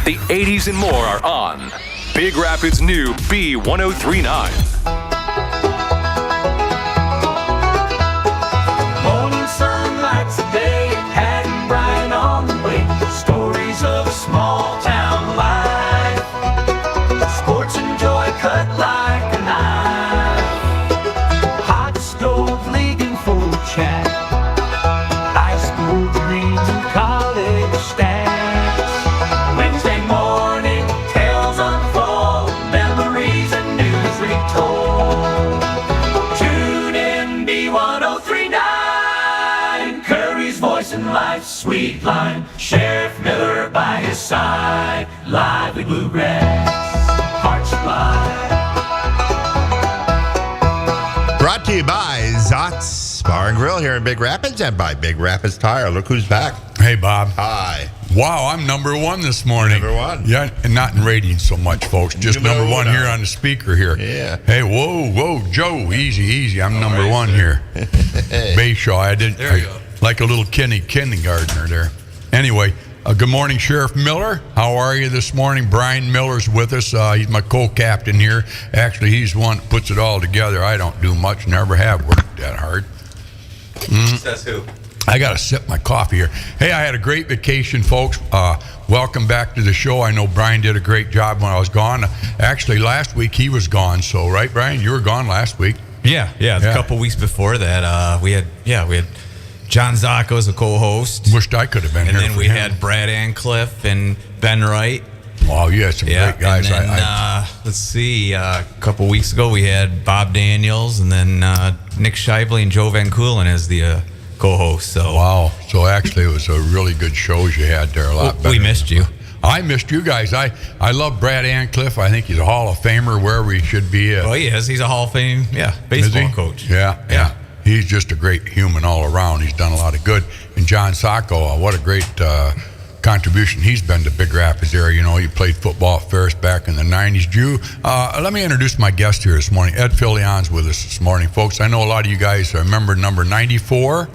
The 80s and more are on Big Rapids' new B1039. Morning sun lights the day, Pat and Brian on the way. Stories of a small town life. Sports and joy cut like a knife. Hot stove leaguing full of chat. High school dreams and college stats. Wednesday morning tales unfold, memories and news retold. Tune in B1039, Curries voice and life's sweet line. Sheriff Miller by his side, lively bluegrass, hearts fly. Brought to you by Zott's Bar and Grill here in Big Rapids and by Big Rapids Tire. Look who's back. Hey, Bob. Hi. Wow, I'm number one this morning. Number one. Yeah, and not in ratings so much, folks. Just number one here on the speaker here. Yeah. Hey, whoa, Joe, easy. I'm number one here. Bayshaw, I did. There you go. Like a little kindergartner there. Anyway, good morning, Sheriff Miller. How are you this morning? Brian Miller's with us. He's my co-captain here. Actually, he's the one that puts it all together. I don't do much, never have worked that hard. Says who? I got to sip my coffee here. Hey, I had a great vacation, folks. Welcome back to the show. I know Brian did a great job when I was gone. Actually, last week he was gone. So, right, Brian? You were gone last week. Yeah. A couple weeks before that, we had John Zacco as a co-host. Wished I could have been And here then for we him. had Brad Ancliffe and Ben Wright. Wow, you had some great guys. And then, let's see, a couple weeks ago we had Bob Daniels and then Nick Shively and Joe Van Coolen as the co-host. So Wow. So actually, it was a really good shows you had there. A lot better. we missed you. I missed you guys. I love Brad Ancliffe. I think he's a Hall of Famer wherever he should be. Well, he is. He's a Hall of Fame, baseball coach. Yeah. He's just a great human all around. He's done a lot of good. And John Sacco, what a great contribution he's been to Big Rapids area. You know, he played football at Ferris back in the 90s. Drew, let me introduce my guest here this morning. Ed Filian's with us this morning. Folks, I know a lot of you guys remember number 94.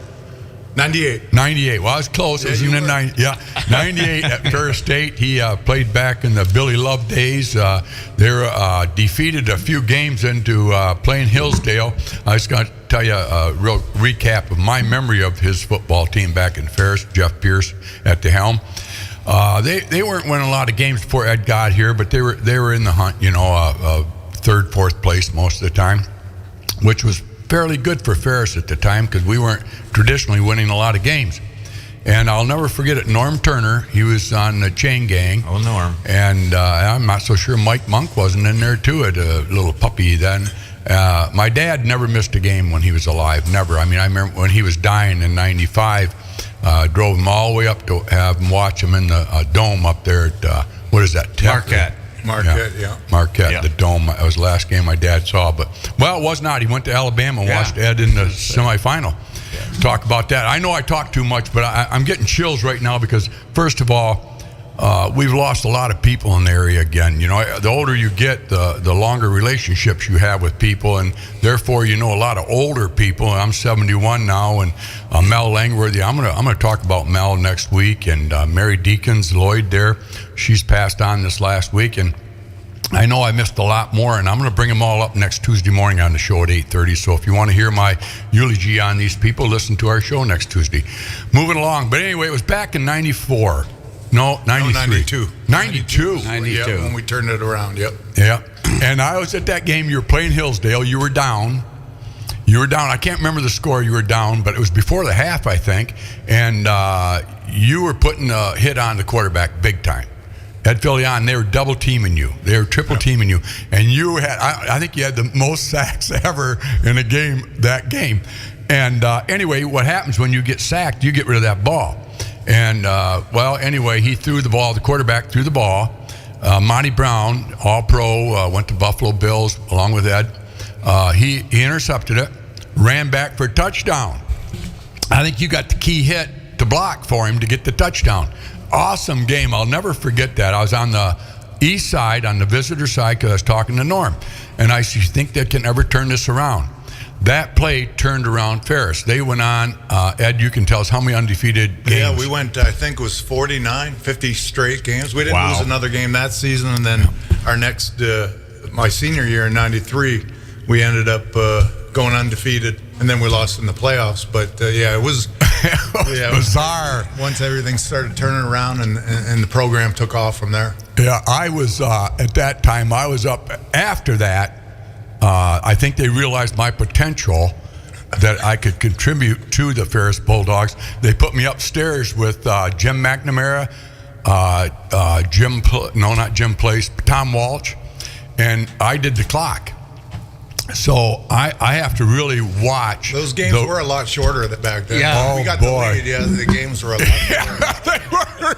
98. 98. Well, I was close. It was in the 98 at Ferris State. He played back in the Billy Love days. They were defeated a few games into playing Hillsdale. I was going to tell you a real recap of my memory of his football team back in Ferris. Jeff Pierce at the helm. They weren't winning a lot of games before Ed got here, but they were in the hunt. You know, third, fourth place most of the time, which was fairly good for Ferris at the time because we weren't traditionally winning a lot of games. And I'll never forget it, Norm Turner, he was on the chain gang. Oh, Norm. And I'm not so sure Mike Monk wasn't in there too, a little puppy then. My dad never missed a game when he was alive, never. I mean, I remember when he was dying in 95, drove him all the way up to have him watch him in the dome up there at, what is that? Marquette. The Dome. That was the last game my dad saw. But, well, it was not. He went to Alabama and watched Ed in the semifinal. Talk about that. I know I talk too much, but I'm getting chills right now because, first of all, we've lost a lot of people in the area again. You know, the older you get, the longer relationships you have with people, and therefore, you know, a lot of older people. I'm 71 now, and Mel Langworthy. I'm gonna talk about Mel next week, and Mary Deacons Lloyd there. She's passed on this last week, and I know I missed a lot more, and I'm going to bring them all up next Tuesday morning on the show at 8:30. So if you want to hear my eulogy on these people, listen to our show next Tuesday. Moving along. But anyway, it was back in 94. No, 93. 92. 92. Yeah, when we turned it around, yep. Yeah. And I was at that game. You were playing Hillsdale. You were down. I can't remember the score. You were down, but it was before the half, I think. And you were putting a hit on the quarterback big time. Ed Filian, they were double teaming you. They were triple teaming you. And you had, I think you had the most sacks ever in a game, that game. And anyway, what happens when you get sacked, you get rid of that ball. And, anyway, he threw the ball, the quarterback threw the ball. Monty Brown, all-pro, went to Buffalo Bills along with Ed. He intercepted it, ran back for a touchdown. I think you got the key hit to block for him to get the touchdown. Awesome game. I'll never forget that. I was on the east side, on the visitor side, because I was talking to Norm. And I said, you think they can ever turn this around? that play turned around Ferris. They went on. Ed, you can tell us how many undefeated games. Yeah, we went, I think it was 49, 50 straight games. We didn't Wow. lose another game that season. And then our next, my senior year in 93, we ended up going undefeated. And then we lost in the playoffs. But, it was bizarre. Once everything started turning around and the program took off from there. Yeah, I was, at that time, I was up after that. I think they realized my potential that I could contribute to the Ferris Bulldogs. They put me upstairs with Jim McNamara, Tom Walsh, and I did the clock. So I have to really watch. Those games were a lot shorter back then. Yeah. We got boy. delayed. The games were a lot shorter. They were.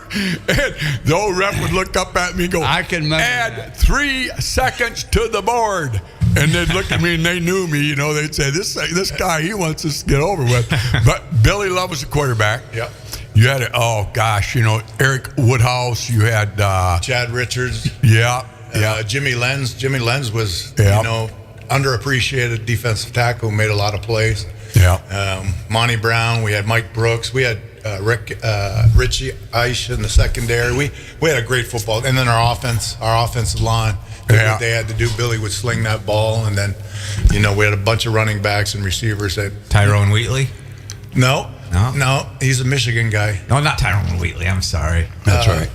And the old rep would look up at me and go, I can remember add that. 3 seconds to the board. And they'd look at me and they knew me, they'd say, this guy, he wants us to get over with. But Billy Love was the quarterback. Yep. You had, Eric Woodhouse. You had Chad Richards. Yeah. Jimmy Lenz. Jimmy Lenz was, Yeah. Underappreciated defensive tackle who made a lot of plays. Yeah. Monty Brown. We had Mike Brooks. We had Richie Eiche in the secondary. We had a great football. And then our offensive line. Did what they had to do. Billy would sling that ball, and then, we had a bunch of running backs and receivers that. Tyrone Wheatley? No, he's a Michigan guy. No, not Tyrone Wheatley. I'm sorry. That's right.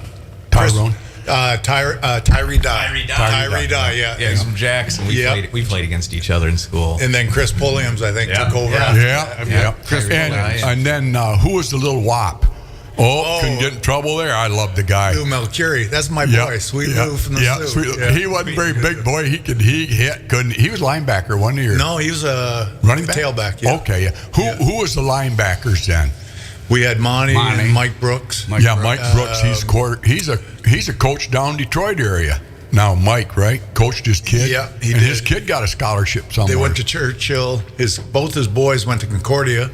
Tyrone. Tyree Dye. Tyree Dye, yeah. Yeah, he's from Jackson. We played against each other in school. And then Chris Pulliams, I think, took over. Yeah. Chris And then who was the little wop? Couldn't get in trouble there. I love the guy. Lou Melchiori. That's my boy, Sweet Lou from the Sioux. Sweet. He wasn't very big, boy. He hit, couldn't. He was linebacker one year. No, he was a running back? tailback. Yeah. Okay, yeah. Who was the linebackers then? We had Monty and Mike Brooks. Mike Brooks. He's a coach down Detroit area. Now Mike, right? Coached his kid. Yeah, he did. did. His kid got a scholarship somewhere. They went to Churchill. Both his boys went to Concordia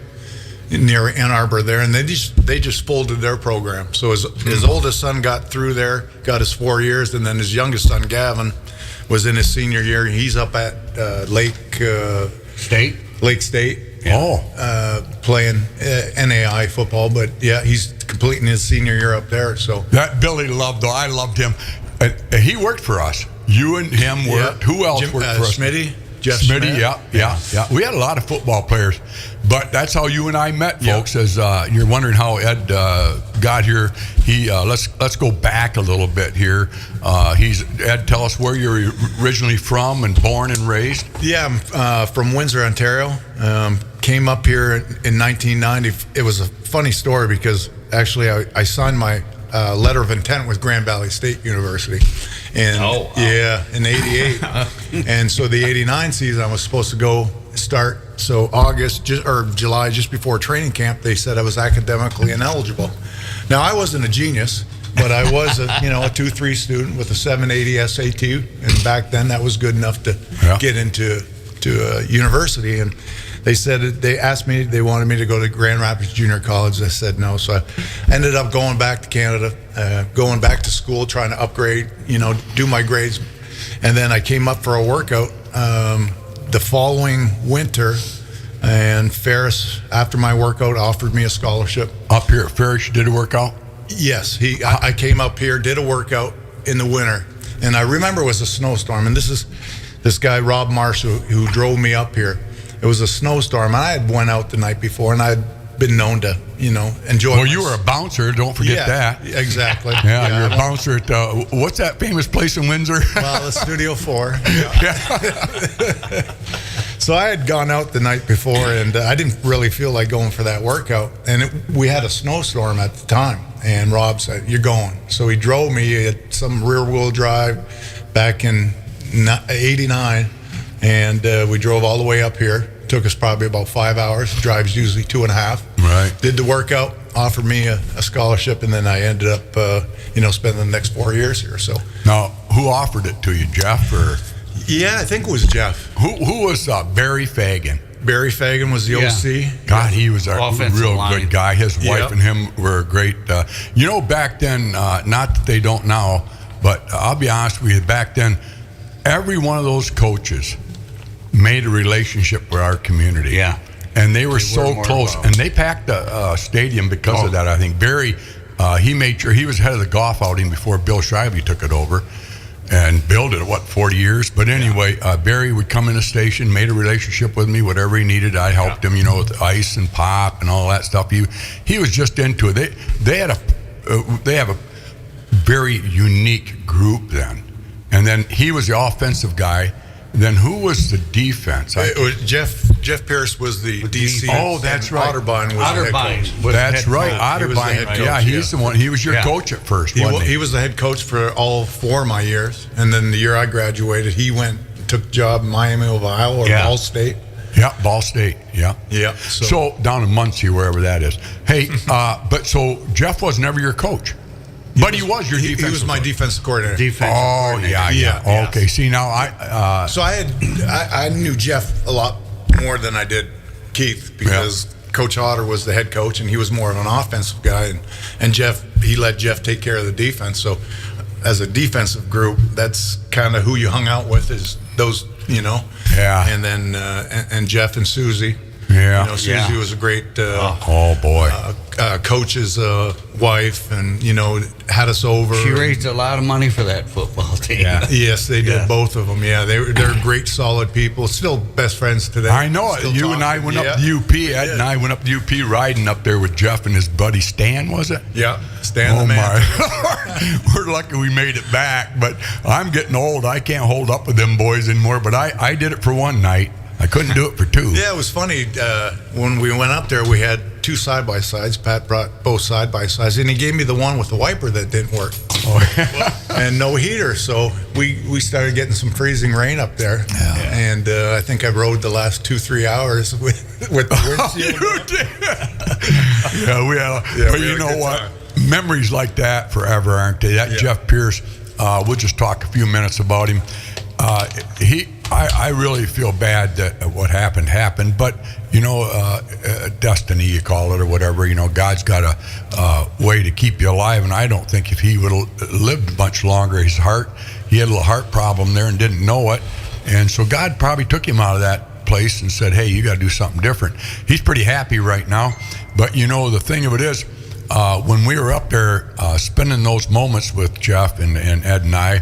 near Ann Arbor there, and they just folded their program. So his oldest son got through there, got his 4 years, and then his youngest son Gavin was in his senior year. He's up at Lake State. Playing NAI football, but he's completing his senior year up there. So that Billy loved, though. I loved him. He worked for us. You and him worked. Who else worked for us? Smitty. Jeff Smitty, yeah. We had a lot of football players, but that's how you and I met, folks. As you're wondering how Ed got here, let's go back a little bit here. Ed, tell us where you're originally from and born and raised. Yeah, I'm from Windsor, Ontario. Came up here in 1990. It was a funny story because actually I signed my letter of intent with Grand Valley State University. And in 88. And so the 89 season, I was supposed to go start. So July, just before training camp, they said I was academically ineligible. Now, I wasn't a genius, but I was a 2-3 student with a 780 SAT. And back then, that was good enough to get into university. And they asked me, they wanted me to go to Grand Rapids Junior College. I said no. So I ended up going back to Canada, going back to school, trying to upgrade, do my grades. And then I came up for a workout the following winter, and Ferris, after my workout, offered me a scholarship. Up here at Ferris, you did a workout? Yes. I came up here, did a workout in the winter. And I remember it was a snowstorm. And this is this guy, Rob Marsh, who drove me up here. It was a snowstorm, and I had went out the night before, and I had been known to, enjoy. Well, you were a bouncer. Don't forget that. Exactly. Yeah, you're a bouncer at what's that famous place in Windsor? Well, the Studio 4. So I had gone out the night before, and I didn't really feel like going for that workout. And we had a snowstorm at the time, and Rob said, "You're going." So he drove me at some rear-wheel drive back in '89. And we drove all the way up here. Took us probably about 5 hours. Drive's usually 2.5. Right. Did the workout, offered me a scholarship, and then I ended up, spending the next 4 years here. So now, who offered it to you, Jeff, or? Yeah, I think it was Jeff. Who was Barry Fagan? Barry Fagan was the OC. God, he was a real line. good guy. His wife and him were great. Back then, not that they don't now, but I'll be honest with you, back then, every one of those coaches made a relationship with our community. Yeah. And they were so more close. involved. And they packed the stadium because of that, I think. Barry, he made sure he was head of the golf outing before Bill Shively took it over. And Bill did it, 40 years? But anyway, Barry would come in the station, made a relationship with me, whatever he needed. I helped him, with ice and pop and all that stuff. He was just into it. They have a very unique group then. And then he was the offensive guy. Then who was the defense? It was Jeff Pierce was the DC. Oh, that's and right. Otterbein was the head coach. That's right. He was the Otterbein. head coach, Yeah, he's the one. He was your coach at first, wasn't he? He was the head coach for all 4 of my years. And then the year I graduated, he went and took a job in Miami of Ohio or Ball State. Yeah, Ball State. Yeah. Yeah. So down in Muncie, wherever that is. Hey, but so Jeff was never your coach. But he was your defensive. He was my defensive coordinator. Yeah. Okay. See, now So I knew Jeff a lot more than I did Keith because Coach Otter was the head coach and he was more of an offensive guy, and he let Jeff take care of the defense. So as a defensive group, that's kind of who you hung out with, is those, Yeah. And then and Jeff and Susie. Yeah. Susie was a great oh boy. coach's wife, and had us over. She raised a lot of money for that football team. Yeah. Yes, they did, both of them. Yeah, they're great, solid people. Still best friends today. I know it. Still You talk. and I went up to UP. Ed and I went up to UP riding up there with Jeff and his buddy Stan, was it? Yeah, Stan Oh the man. my! We're lucky we made it back, but I'm getting old. I can't hold up with them boys anymore. But I did it for one night. I couldn't do it for 2. Yeah, it was funny. When we went up there, we had 2 side-by-sides. Pat brought both side-by-sides, and he gave me the one with the wiper that didn't work. And no heater. So we started getting some freezing rain up there. Yeah. And I think I rode the last 2-3 hours with the windshield. You did. Yeah, we had. But you know what? Time. Memories like that forever, aren't they? That Jeff Pierce. We'll just talk a few minutes about him. I really feel bad that what happened, but destiny, you call it, or whatever. God's got a way to keep you alive, and I don't think if he would have lived much longer, he had a little heart problem there and didn't know it, and so God probably took him out of that place and said, hey, you got to do something different. He's pretty happy right now, but the thing of it is, when we were up there spending those moments with Jeff and Ed and I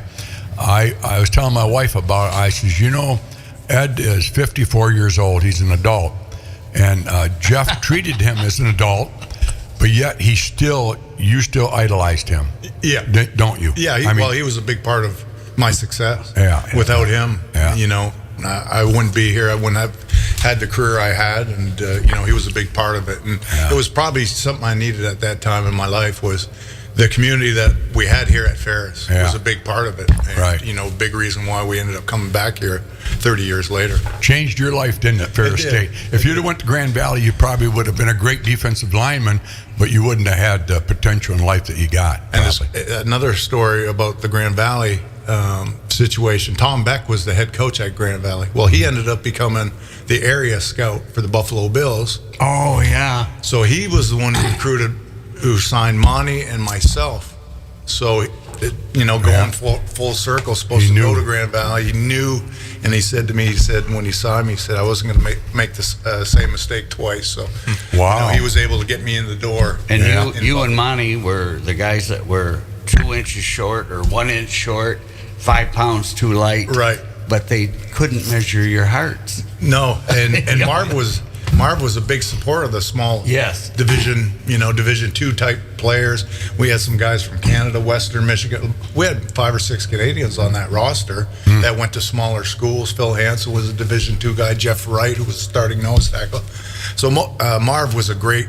was telling my wife about it. I says, Ed is 54 years old. He's an adult. And Jeff treated him as an adult, but yet you still idolized him. Yeah. Don't you? Yeah, he was a big part of my success. Yeah. Without him, I wouldn't be here. I wouldn't have had the career I had, and he was a big part of it. And it was probably something I needed at that time in my life, was the community that we had here at Ferris was a big part of it. And, right. Big reason why we ended up coming back here 30 years later. Changed your life, didn't it, Ferris State? If you'd have went to Grand Valley, you probably would have been a great defensive lineman, but you wouldn't have had the potential in life that you got. And another story about the Grand Valley situation. Tom Beck was the head coach at Grand Valley. Well, he ended up becoming the area scout for the Buffalo Bills. Oh, yeah. So he was the one who signed Monty and myself. So, going full circle, supposed to go to Grand Valley. He knew, and he said to me, when he saw me, he said, I wasn't going to make the same mistake twice. So, wow. He was able to get me in the door. And you and Monty were the guys that were 2 inches short or 1 inch short, 5 pounds too light. Right. But they couldn't measure your hearts. No, and Marv was a big supporter of the small Division 2 type players. We had some guys from Canada, Western Michigan. We had 5 or 6 Canadians on that roster that went to smaller schools. Phil Hansen was a Division 2 guy. Jeff Wright, who was starting nose tackle. So Marv was a great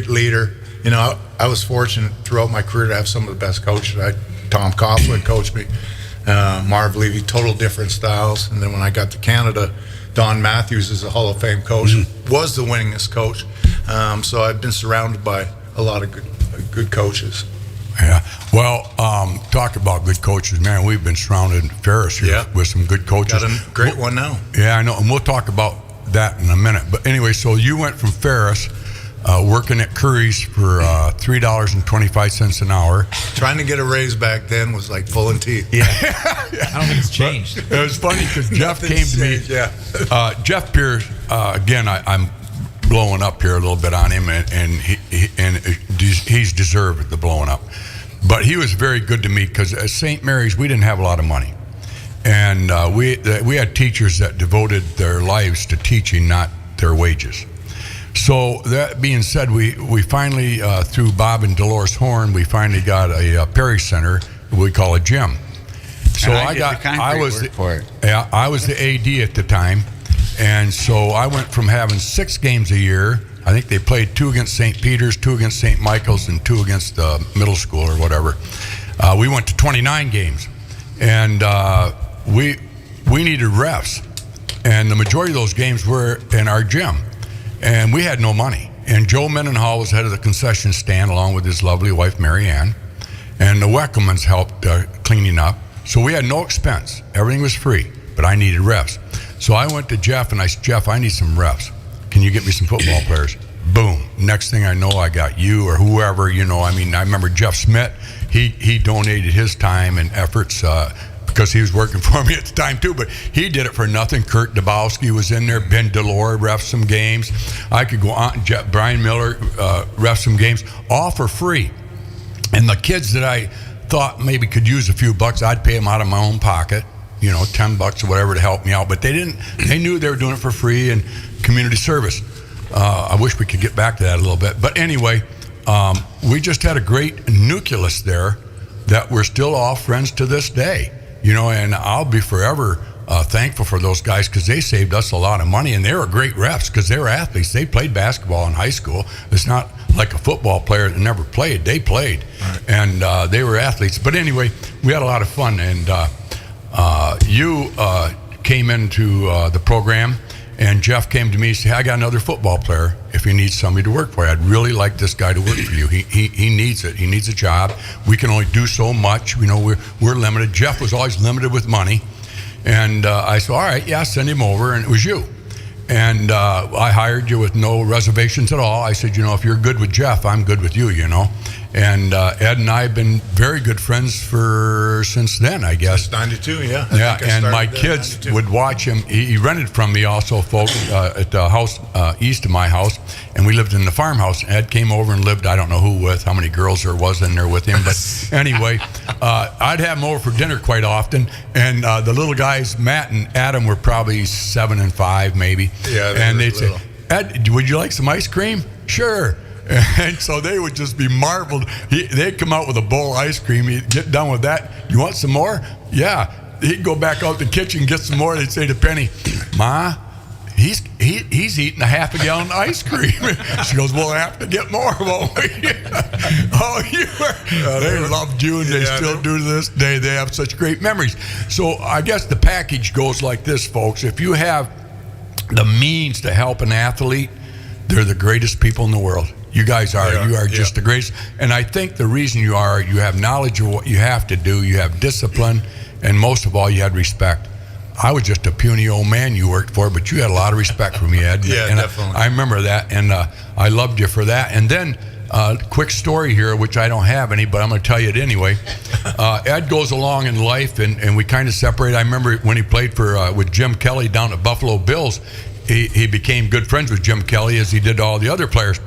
leader. I was fortunate throughout my career to have some of the best coaches. Tom Coughlin coached me. Marv Levy, total different styles. And then when I got to Canada, Don Matthews is a Hall of Fame coach, was the winningest coach. So I've been surrounded by a lot of good coaches. Yeah. Well, talk about good coaches, man. We've been surrounded in Ferris here with some good coaches. Got a great one now. Yeah, I know. And we'll talk about that in a minute. But anyway, so you went from Ferris. working at Curries for $3.25 an hour. Trying to get a raise back then was like pulling teeth. I don't think it's changed. It was funny because Jeff came to me. Nothing's changed, yeah. Jeff Pierce, again, I'm blowing up here a little bit on him, and he's deserved the blowing up. But he was very good to me because at St. Mary's, we didn't have a lot of money. And we had teachers that devoted their lives to teaching, not their wages. So that being said, we finally, through Bob and Dolores Horn, we finally got a parish center we call a gym. So And I did the concrete was work for it. Yeah, I was the AD at the time, and so I went from having 6 games a year. I think they played 2 against St. Peter's, 2 against St. Michael's, and 2 against middle school or whatever. We went to 29 games, and we needed refs, and the majority of those games were in our gym, and we had no money. And Joe Mendenhall was head of the concession stand along with his lovely wife Mary Ann, and the Weckelmans helped cleaning up. So we had no expense. Everything was free, but I needed refs. So I went to Jeff and I said, Jeff, I need some refs. Can you get me some football players? Boom. Next thing I know, I got you or whoever, I remember Jeff Smith, he donated his time and efforts because he was working for me at the time too, but he did it for nothing. Kurt Dabowski was in there, Ben Delore ref some games. I could go on, Brian Miller ref some games, all for free. And the kids that I thought maybe could use a few bucks, I'd pay them out of my own pocket, $10 or whatever to help me out. But they knew they were doing it for free and community service. I wish we could get back to that a little bit. But anyway, we just had a great nucleus there that we're still all friends to this day. And I'll be forever thankful for those guys because they saved us a lot of money, and they were great refs because they were athletes. They played basketball in high school. It's not like a football player that never played. They played, right. And they were athletes. But anyway, we had a lot of fun, and you came into the program, and Jeff came to me and said, hey, I got another football player if you need somebody to work for you. I'd really like this guy to work for you. He needs it. He needs a job. We can only do so much. We're limited. Jeff was always limited with money. And I said, all right, yeah, send him over. And it was you. And I hired you with no reservations at all. I said, if you're good with Jeff, I'm good with you, And Ed and I have been very good friends since then, I guess. Since 92, yeah. Yeah, and my kids would watch him. He rented from me also, folks, at the house east of my house, and we lived in the farmhouse. Ed came over and lived, I don't know who with, how many girls there was in there with him. But anyway, I'd have him over for dinner quite often, and the little guys, Matt and Adam, were probably 7 and 5 maybe. Yeah, and they'd say, Ed, would you like some ice cream? Sure. And so they would just be marveled. They'd come out with a bowl of ice cream. He'd get done with that. You want some more? Yeah. He'd go back out the kitchen and get some more. They'd say to Penny, Ma, he's eating a half a gallon of ice cream. She goes, we'll have to get more, won't we? They loved you, and they still do to this day. They have such great memories. So I guess the package goes like this, folks. If you have the means to help an athlete, they're the greatest people in the world. You guys are. You are just the greatest. And I think the reason you have knowledge of what you have to do, you have discipline, and most of all, you had respect. I was just a puny old man you worked for, but you had a lot of respect for me, Ed. Yeah, and definitely. I remember that, and I loved you for that. And then, quick story here, which I don't have any, but I'm going to tell you it anyway. Ed goes along in life, and we kind of separate. I remember when he played with Jim Kelly down at Buffalo Bills, he became good friends with Jim Kelly as he did all the other players.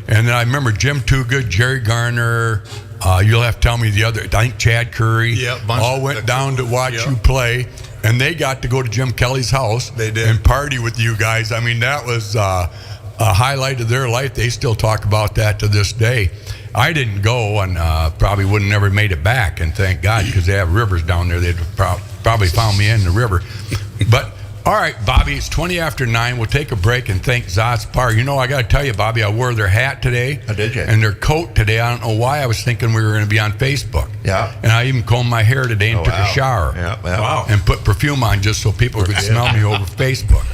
And then I remember Jim Toogood, Jerry Garner, you'll have to tell me the other, I think Chad Curry, all went down to watch you play. And they got to go to Jim Kelly's house. They did. And party with you guys. I mean, that was a highlight of their life. They still talk about that to this day. I didn't go, and probably wouldn't never made it back, and thank God, because they have rivers down there. They'd probably found me in the river. But all right, Bobby, it's 20 after 9. We'll take a break and thank Zot's Bar. I got to tell you, Bobby, I wore their hat today. Oh, did you? And their coat today. I don't know why. I was thinking we were going to be on Facebook. Yeah. And I even combed my hair today and took a shower. Yeah. Wow. And put perfume on just so people could smell me over Facebook.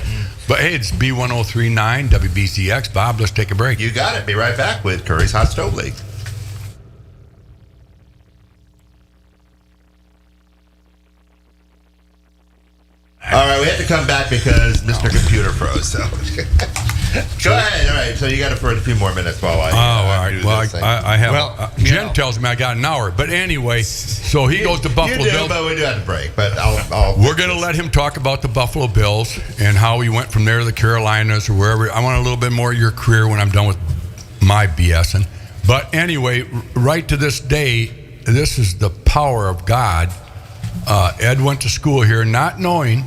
But hey, it's B1039 WBCX. Bob, let's take a break. You got it. Be right back with Curry's Hot Stove League. All right, we had to come back because Mr. Computer froze. So Go ahead. All right. So you got it for a few more minutes while I. All right. do Well, this thing. I have. Well, Jen tells me I got an hour. But anyway, so he goes to Buffalo You do, Bills. but we do have to break. But I'll We're going to let him talk about the Buffalo Bills and how he went from there to the Carolinas or wherever. I want a little bit more of your career when I'm done with my BSing. But anyway, right to this day, this is the power of God. Ed went to school here not knowing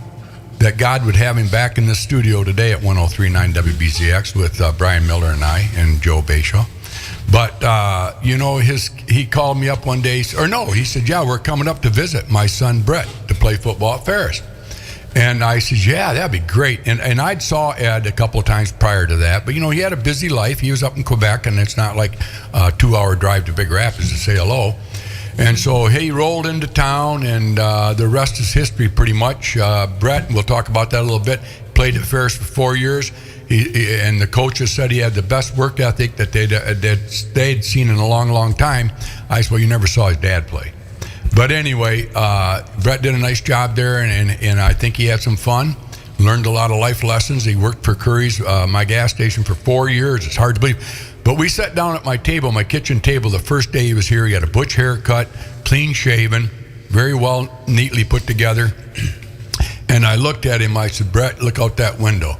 that God would have him back in the studio today at 103.9 WBZX with Brian Miller and I and Joe Bechaz. But, he called me up one day, he said, yeah, we're coming up to visit my son Brett to play football at Ferris. And I said, yeah, that'd be great. And I'd saw Ed a couple of times prior to that, but, he had a busy life. He was up in Quebec, and it's not like a 2-hour drive to Big Rapids to say hello. And so he rolled into town, and the rest is history pretty much. Brett, we'll talk about that a little bit, played at Ferris for 4 years. And the coaches said he had the best work ethic that they'd seen in a long, long time. I said, well, you never saw his dad play. But anyway, Brett did a nice job there, and I think he had some fun. Learned a lot of life lessons. He worked for Curries, my gas station, for 4 years. It's hard to believe. But we sat down at my table, my kitchen table, the first day he was here. He had a butch haircut, clean shaven, very well, neatly put together. And I looked at him. I said, Brett, look out that window.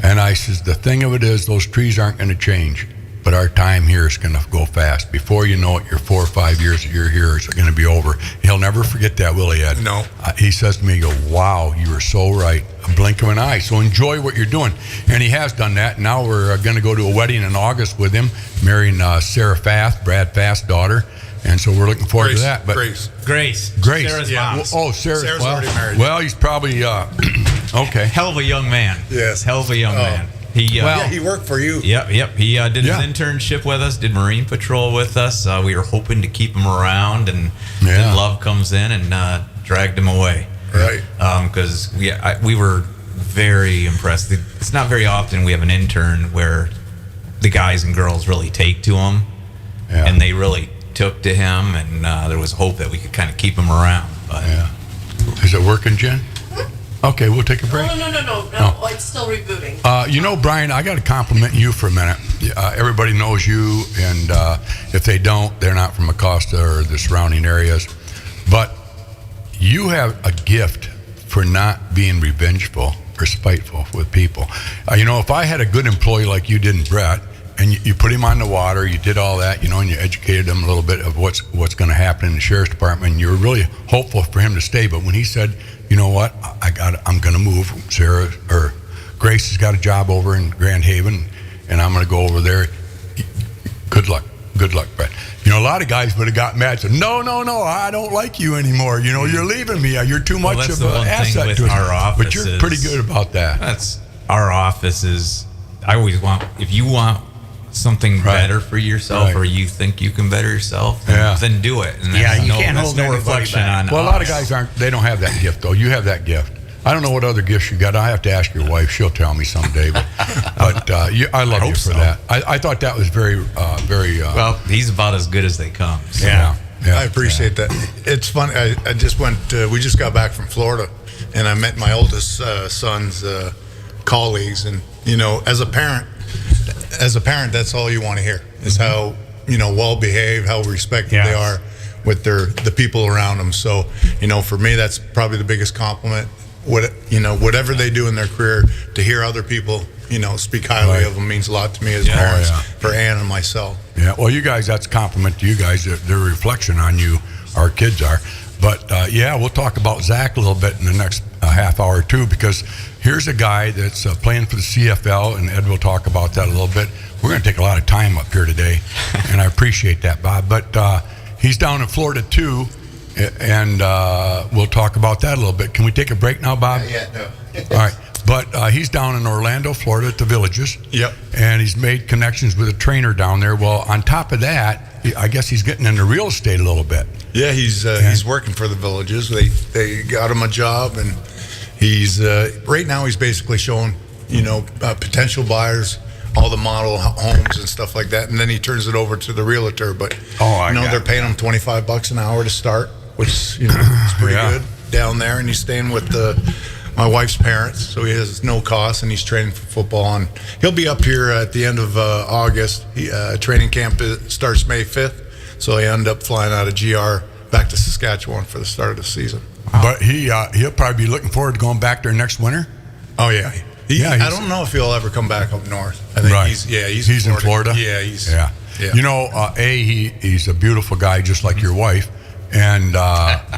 And I says, the thing of it is, those trees aren't going to change, but our time here is going to go fast. Before you know it, your 4 or 5 years that you're here is going to be over. He'll never forget that, will he, Ed? No. He says to me, he goes, wow, you were so right. A blink of an eye. So enjoy what you're doing. And he has done that. Now we're going to go to a wedding in August with him, marrying Sarah Fath, Brad Fath's daughter. And so we're looking forward to that. But Grace. Sarah's mom. Oh, Sarah's already married. Well, he's probably, okay. Hell of a young man. Yes. Hell of a young man. He worked for you. Yep. He did his internship with us, did Marine Patrol with us. We were hoping to keep him around, and then Love comes in and dragged him away. Right. Because we were very impressed. It's not very often we have an intern where the guys and girls really take to him, and they really took to him, and there was hope that we could kind of keep him around. But Is it working, Jen? Okay, we'll take a break. No, it's still rebooting. Brian, I got to compliment you for a minute. Everybody knows you, and if they don't, they're not from Acosta or the surrounding areas. But you have a gift for not being revengeful or spiteful with people. If I had a good employee like you did in Brett, and you put him on the water, you did all that, and you educated him a little bit of what's going to happen in the sheriff's department, and you were really hopeful for him to stay. But when he said, you know what, I'm going to move, Sarah or Grace has got a job over in Grand Haven, and I'm going to go over there. Good luck, Brett. A lot of guys would have got mad, said, no, I don't like you anymore. You're leaving me. You're too much of an asset to us. Our office, but you're pretty good about that. That's our office is. I always want, if you want something better for yourself, or you think you can better yourself, then do it. And you can't hold no anybody reflection back. on. Well, a lot of guys they don't have that gift though. You have that gift. I don't know what other gifts you got. I have to ask your wife. She'll tell me someday. But I love you for that. I thought that was very. Well, he's about as good as they come. So. Yeah. I appreciate that. It's funny. I just went. We just got back from Florida, and I met my oldest son's colleagues. And as a parent, that's all you want to hear is how well behaved, how respected they are with the people around them. So for me, that's probably the biggest compliment. Whatever they do in their career, to hear other people speak highly of them means a lot to me as parents for Ann and myself. Yeah, well, you guys, that's a compliment to you guys. They're a reflection on you, our kids are. But, we'll talk about Zach a little bit in the next half hour or two, because here's a guy that's playing for the CFL, and Ed will talk about that a little bit. We're going to take a lot of time up here today, and I appreciate that, Bob. But he's down in Florida, too, and we'll talk about that a little bit. Can we take a break now, Bob? No. All right. But he's down in Orlando, Florida at the Villages. Yep. And he's made connections with a trainer down there. Well, on top of that, I guess he's getting into real estate a little bit. Yeah, he's working for the Villages. They got him a job, and he's right now he's basically showing potential buyers all the model homes and stuff like that, and then he turns it over to the realtor. But they're paying him $25 an hour to start, which is pretty good down there, and he's staying with the my wife's parents, so he has no cost, and he's training for football. And he'll be up here at the end of August. Training camp starts May 5th, so he ended up flying out of GR back to Saskatchewan for the start of the season. But he'll probably be looking forward to going back there next winter. Oh yeah, I don't know if he'll ever come back up north. I think he's in Florida. Yeah, yeah. You know, he's a beautiful guy, just like your wife, and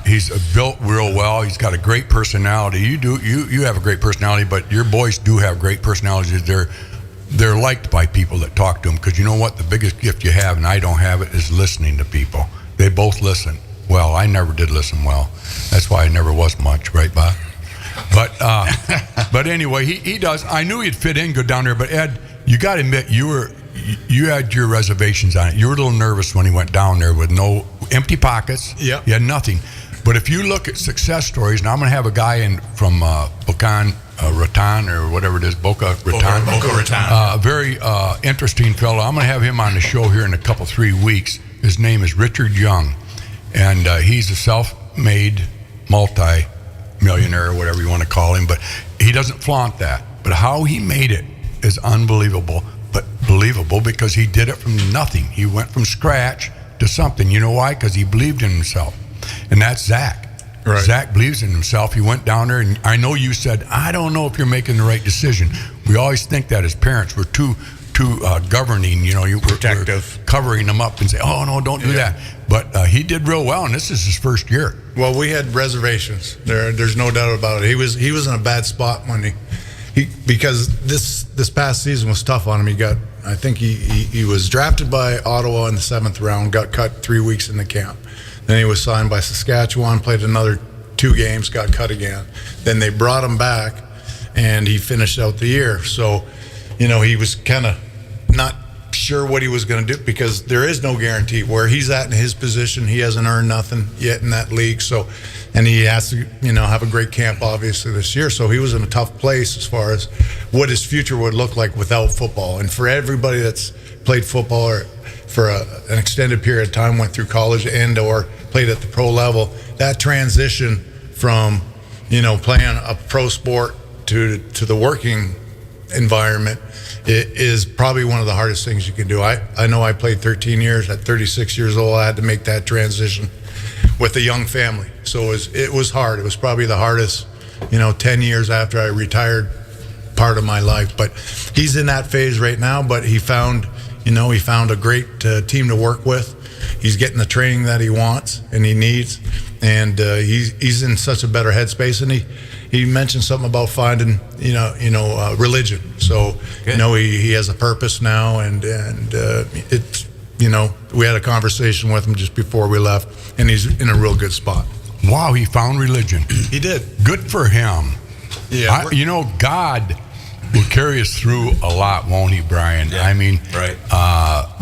he's built real well. He's got a great personality. You have a great personality, but your boys do have great personalities. They're liked by people that talk to them, because you know what? The biggest gift you have, and I don't have it, is listening to people. They both listen well. I never did listen well. That's why I never was much, right, Bob? But anyway, he does. I knew he'd fit in good down there, but Ed, you got to admit, you had your reservations on it. You were a little nervous when he went down there with no empty pockets. Yeah, you had nothing. But if you look at success stories, and I'm going to have a guy in from Boca Raton, or whatever it is, Boca Raton. A very interesting fellow. I'm going to have him on the show here in 3 weeks. His name is Richard Young, and he's a self-made multi-millionaire, or whatever you want to call him. But he doesn't flaunt that. But how he made it is unbelievable. But believable because he did it from nothing. He went from scratch to something. You know why? Because he believed in himself. And that's Zach. Right. Zach believes in himself. He went down there, and I know you said, I don't know if you're making the right decision. We always think that as parents. We're too governing, we're protective, covering them up and say, oh, no, don't do that. But he did real well, and this is his first year. Well, we had reservations. There's no doubt about it. He was in a bad spot when because this past season was tough on him. I think he was drafted by Ottawa in the 7th round, got cut 3 weeks in the camp. Then he was signed by Saskatchewan, played another 2 games, got cut again. Then they brought him back, and he finished out the year. So, he was kind of not sure what he was going to do, because there is no guarantee where he's at in his position. He hasn't earned nothing yet in that league. So, and he has to, have a great camp obviously this year. So he was in a tough place as far as what his future would look like without football. And for everybody that's played football or for an extended period of time, went through college and or played at the pro level, that transition from, playing a pro sport to the working environment, it is probably one of the hardest things you can do. I know I played 13 years. At 36 years old, I had to make that transition with a young family. So it was hard. It was probably the hardest, 10 years after I retired part of my life. But he's in that phase right now. But he found a great team to work with. He's getting the training that he wants and he needs. And he's in such a better headspace. And he mentioned something about finding, religion. So, good. He has a purpose now, and it's, we had a conversation with him just before we left, and he's in a real good spot. Wow, he found religion. He did. Good for him. Yeah. God will carry us through a lot, won't he, Brian? Yeah. I mean, right.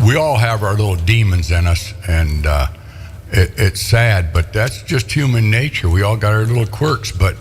We all have our little demons in us, and it's sad, but that's just human nature. We all got our little quirks, but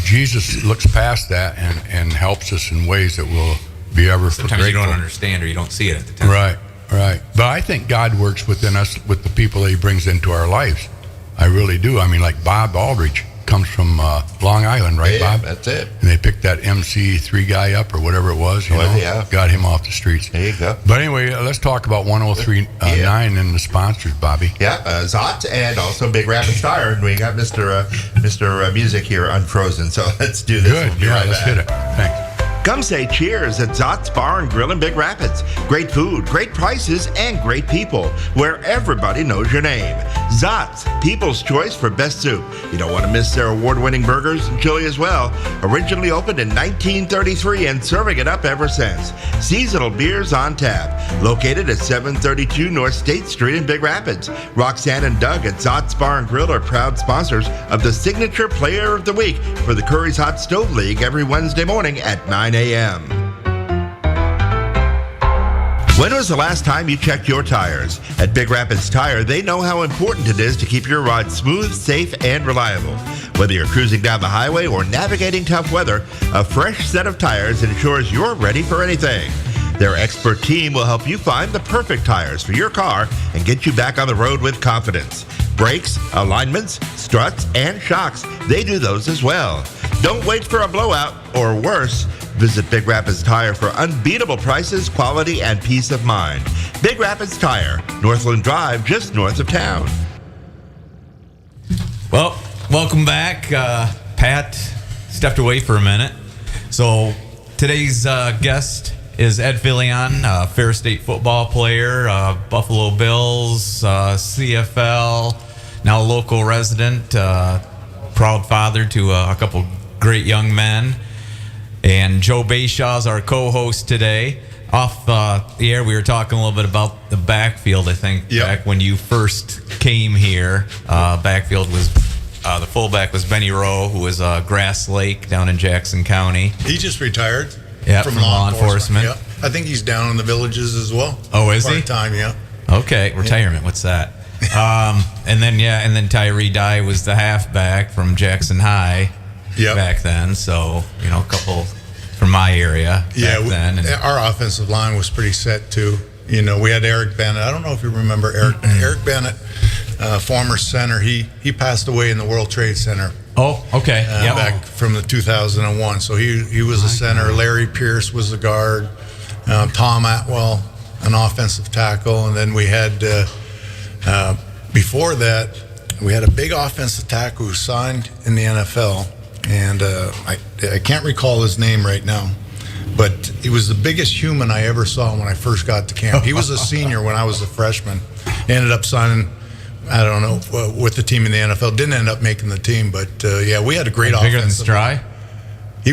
Jesus looks past that and helps us in ways that we'll be ever Sometimes grateful. you don't understand or you don't see it at the time. Right. But I think God works within us with the people that he brings into our lives. I really do. I mean, like Bob Aldrich comes from Long Island, right, Yeah, Bob? that's it. And they picked that MC3 guy up or whatever it was, Yeah. got him off the streets. There you go. But anyway, let's talk about 103.9 and the sponsors, Bobby. Yeah, Zot and also Big Rapids Tire. And we got Mr. Music here unfrozen. So let's do this. Good. We'll be Yeah, right let's back. hit it. Thanks. Come say cheers at Zot's Bar and Grill in Big Rapids. Great food, great prices, and great people, where everybody knows your name. Zot's, people's choice for best soup. You don't want to miss their award-winning burgers and chili as well. Originally opened in 1933 and serving it up ever since. Seasonal beers on tap. Located at 732 North State Street in Big Rapids. Roxanne and Doug at Zot's Bar and Grill are proud sponsors of the Signature Player of the Week for the Curries Hot Stove League every Wednesday morning at 9 a.m. When was the last time you checked your tires? At Big Rapids Tire, they know how important it is to keep your ride smooth, safe, and reliable. Whether you're cruising down the highway or navigating tough weather, a fresh set of tires ensures you're ready for anything. Their expert team will help you find the perfect tires for your car and get you back on the road with confidence. Brakes, alignments, struts, and shocks, they do those as well. Don't wait for a blowout, or worse, visit Big Rapids Tire for unbeatable prices, quality, and peace of mind. Big Rapids Tire, Northland Drive, just north of town. Well, welcome back. Pat stepped away for a minute. So today's guest is Ed Filian, Fair State football player, Buffalo Bills, CFL, now a local resident, proud father to a couple great young men. And Joe Bechaz, our co-host today. Off the air, we were talking a little bit about the backfield, I think, back when you first came here. Backfield was, the fullback was Benny Rowe, who was Grass Lake down in Jackson County. He just retired from law enforcement. Yep. I think he's down in the Villages as well. Oh, is he? Part-time, yeah. Okay, retirement. What's that? And then Tyree Dye was the halfback from Jackson High back then. So, a couple from my area back then. And our offensive line was pretty set too. We had Eric Bennett. I don't know if you remember Eric. Eric Bennett, former center. He passed away in the World Trade Center. Oh, okay. Back from the 2001. So he was a center. Larry Pierce was the guard. Tom Atwell, an offensive tackle, and then we had before that we had a big offensive tackle who signed in the NFL, and I can't recall his name right now, but he was the biggest human I ever saw when I first got to camp. He was a senior when I was a freshman. He ended up signing, I don't know, with the team in the NFL. Didn't end up making the team, but we had a great offense. Bigger than Stry? He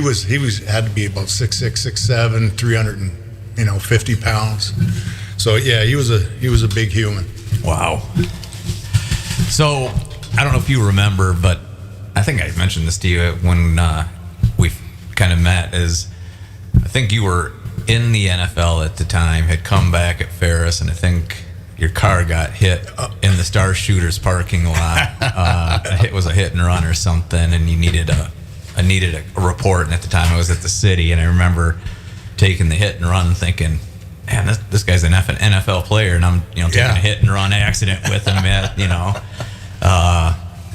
had to be about 6'6", 6'7", 350 pounds. So he was a big human. Wow. So I don't know if you remember, but I think I mentioned this to you when we kind of met. I think you were in the NFL at the time, had come back at Ferris, and I think your car got hit in the Star Shooters parking lot. It was a hit and run or something, and you needed a report. And at the time, I was at the city, and I remember taking the hit and run and thinking, man, this guy's an NFL player, and I'm taking a hit and run accident with him.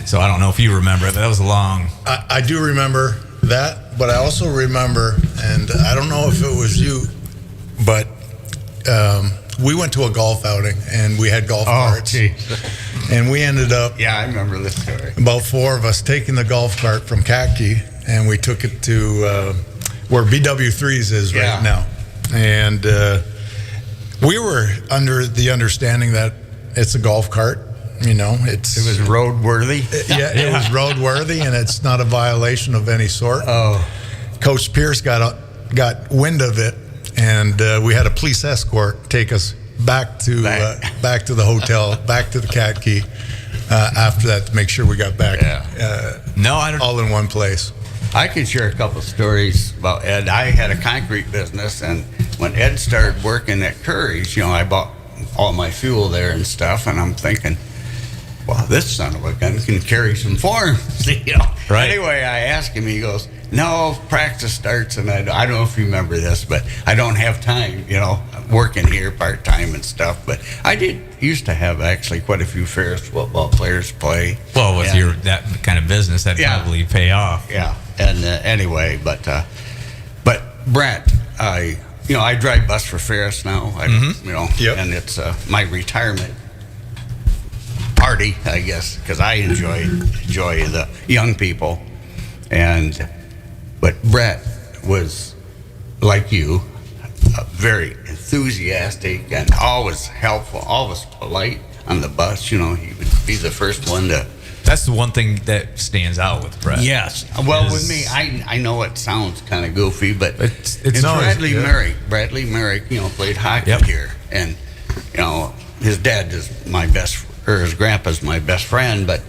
So I don't know if you remember, but that was a long. I do remember that, but I also remember, and I don't know if it was you, but we went to a golf outing and we had golf carts. And we ended up. Yeah, I remember this story. About four of us taking the golf cart from Khaki, and we took it to where BW3s is right now. And we were under the understanding that it's a golf cart. It was roadworthy. It was roadworthy, and it's not a violation of any sort. Oh, Coach Pierce got wind of it, and we had a police escort take us back to the hotel, back to the Cat Key. After that, to make sure we got back. All in one place. I could share a couple stories about Ed. I had a concrete business, and when Ed started working at Curries, I bought all my fuel there and stuff, and I'm thinking, well, this son of a gun can carry some forms, Right. Anyway, I asked him, he goes, no, practice starts, and I don't know if you remember this, but I don't have time, working here part-time and stuff. But I used to have actually quite a few Ferris football players play. Well, with that kind of business, that'd probably pay off. Yeah, and anyway, but Brent, I drive bus for Ferris now, and it's my retirement party, I guess, because I enjoy the young people, but Brett was like you, very enthusiastic and always helpful, always polite on the bus. He would be the first one to. That's the one thing that stands out with Brett. Yes. Well, with me, I know it sounds kind of goofy, but it's Bradley Merrick, played hockey here, and his dad is his grandpa's my best friend, but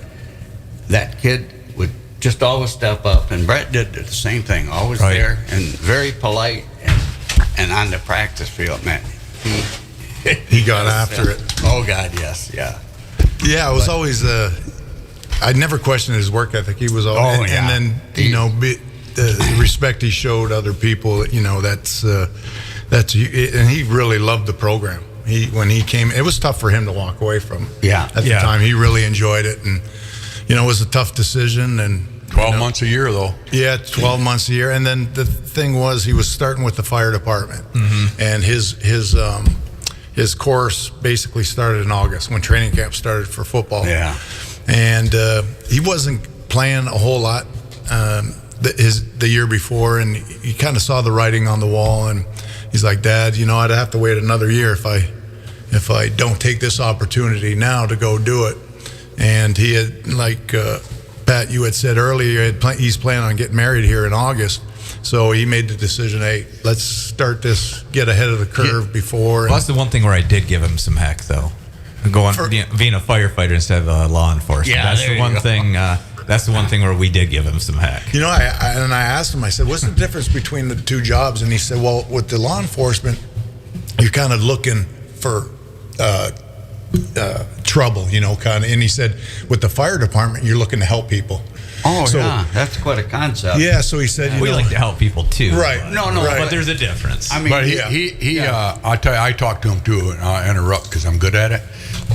that kid would just always step up, and Brett did the same thing, always there and very polite, and on the practice field, man, he got after it. Oh God, yes, yeah. Yeah, it was always I never questioned his work ethic. He was always, and then the respect he showed other people. That's and he really loved the program. When he came, it was tough for him to walk away from. Yeah. At the time, he really enjoyed it, and it was a tough decision. And 12 months a year, though. Yeah, 12 months a year. And then the thing was, he was starting with the fire department, and his course basically started in August when training camp started for football. Yeah. And he wasn't playing a whole lot the year before, and he kind of saw the writing on the wall, and he's like, Dad, I'd have to wait another year if I don't take this opportunity now to go do it. And he had, like Pat, you had said earlier, he's planning on getting married here in August. So he made the decision, hey, let's start this, get ahead of the curve before. Well, that's the one thing where I did give him some heck, though. Being a firefighter instead of law enforcement. Yeah, that's the one thing. That's the one thing where we did give him some heck. I asked him, I said, what's the difference between the two jobs? And he said, well, with the law enforcement, you're kind of looking for trouble, kind of. And he said, with the fire department, you're looking to help people. Oh, yeah, that's quite a concept. Yeah, so he said, we like to help people too. Right. No, right. But there's a difference. I mean, But I'll tell you, I talked to him too, and I'll interrupt because I'm good at it.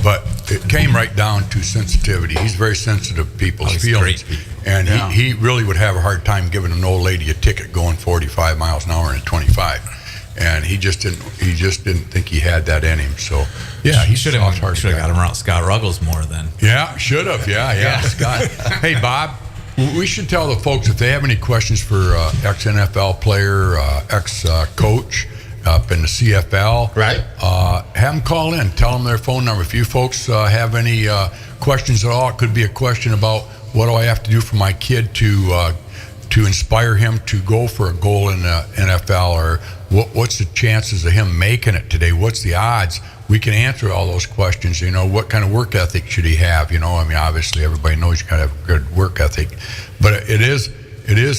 But it came right down to sensitivity. He's very sensitive to people's feelings. Great. And he really would have a hard time giving an old lady a ticket going 45 miles an hour and 25. And he just didn't think he had that in him. So yeah, he should have got him around Scott Ruggles more then. Yeah, should have. Yeah. Scott. Hey, Bob, we should tell the folks if they have any questions for ex-NFL player, ex-coach up in the CFL. Right. Have them call in. Tell them their phone number. If you folks have any questions at all, it could be a question about what do I have to do for my kid to inspire him to go for a goal in the NFL, or what's the chances of him making it today? What's the odds? We can answer all those questions. What kind of work ethic should he have? Obviously everybody knows you gotta have a good work ethic, but it is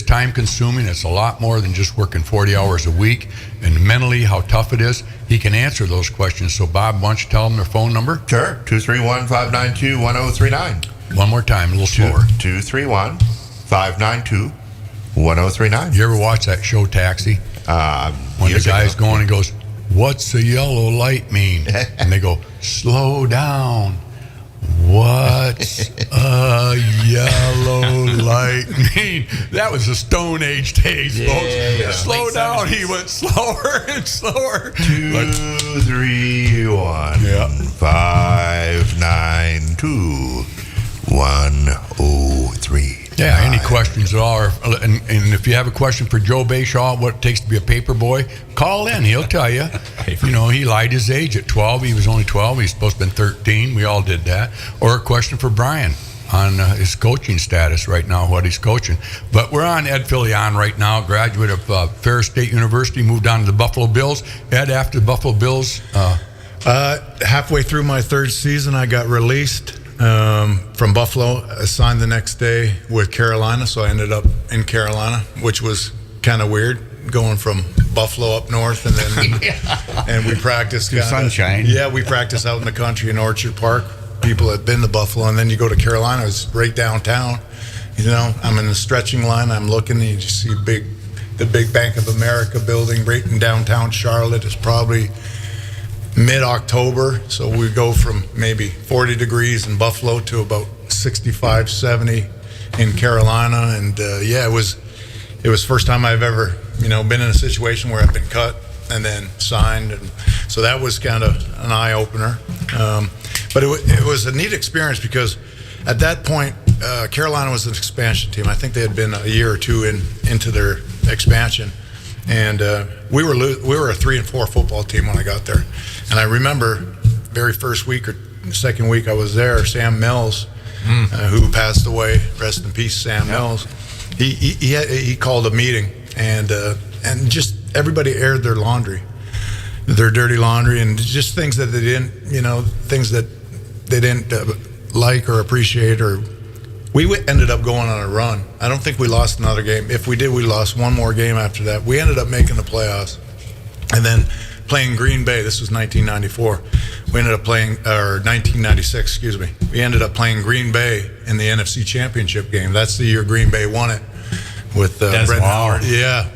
time consuming. It's a lot more than just working 40 hours a week, and mentally how tough it is. He can answer those questions. So Bob, why don't you tell them their phone number? Sure. 231-592-1039. One more time, a little slower. 231-592-1039. You ever watch that show Taxi? When the guy's going and goes, "What's a yellow light mean?" And they go, "Slow down. What's a yellow light mean?" That was the Stone Age days, folks. Slow down. He went slower and slower. 231-592-1039. Yeah, any questions at all? And if you have a question for Joe Bayshaw, what it takes to be a paper boy, call in. He'll tell you. He lied his age at 12. He was only 12. He's supposed to have been 13. We all did that. Or a question for Brian on his coaching status right now, what he's coaching. But we're on Ed Filian right now, graduate of Ferris State University, moved on to the Buffalo Bills. Ed, after the Buffalo Bills? Halfway through my third season, I got released from Buffalo, signed the next day with Carolina, so I ended up in Carolina, which was kind of weird, going from Buffalo up north, and then and we practiced sunshine. Yeah, we practiced out in the country in Orchard Park. People had been to Buffalo, and then you go to Carolina, it's right downtown. I'm in the stretching line, I'm looking, and you just see the big Bank of America building right in downtown Charlotte. It's probably mid-October, so we go from maybe 40 degrees in Buffalo to about 65, 70 in Carolina, and it was first time I've ever been in a situation where I've been cut and then signed, and so that was kind of an eye-opener. But it was a neat experience because at that point Carolina was an expansion team. I think they had been a year or two into their expansion. And we were a 3-4 football team when I got there. And I remember very first week or second week I was there, Sam Mills, who passed away, rest in peace, Sam Mills. He called a meeting, and just everybody aired their laundry, their dirty laundry, and just things that they didn't, things that they didn't like or appreciate. Or we ended up going on a run. I don't think we lost another game. If we did, we lost one more game after that. We ended up making the playoffs, and then playing Green Bay. This was 1994. We ended up playing, or 1996, excuse me. We ended up playing Green Bay in the NFC Championship game. That's the year Green Bay won it with Brett Howard. Yeah,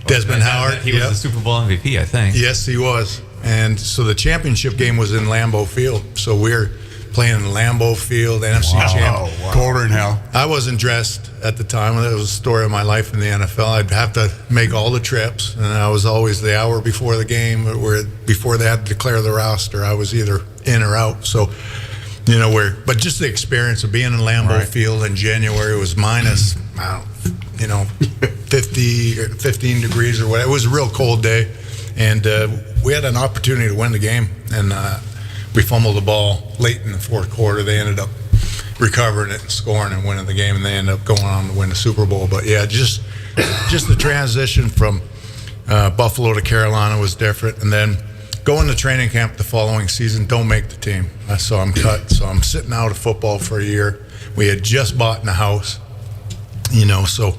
Desmond Howard. He was the Super Bowl MVP, I think. Yes, he was. And so the championship game was in Lambeau Field. So we're playing in Lambeau Field, NFC champ. Colder than hell. I wasn't dressed at the time. That was the story of my life in the NFL. I'd have to make all the trips, and I was always the hour before the game, or before they had to declare the roster. I was either in or out. So, but just the experience of being in Lambeau Field in January was minus, 50 or 15 degrees or whatever. It was a real cold day, and we had an opportunity to win the game, and we fumbled the ball late in the fourth quarter. They ended up recovering it and scoring and winning the game, and they ended up going on to win the Super Bowl. But yeah, just the transition from Buffalo to Carolina was different, and then going to training camp the following season, don't make the team. I saw him cut, so I'm sitting out of football for a year. We had just bought in a house, so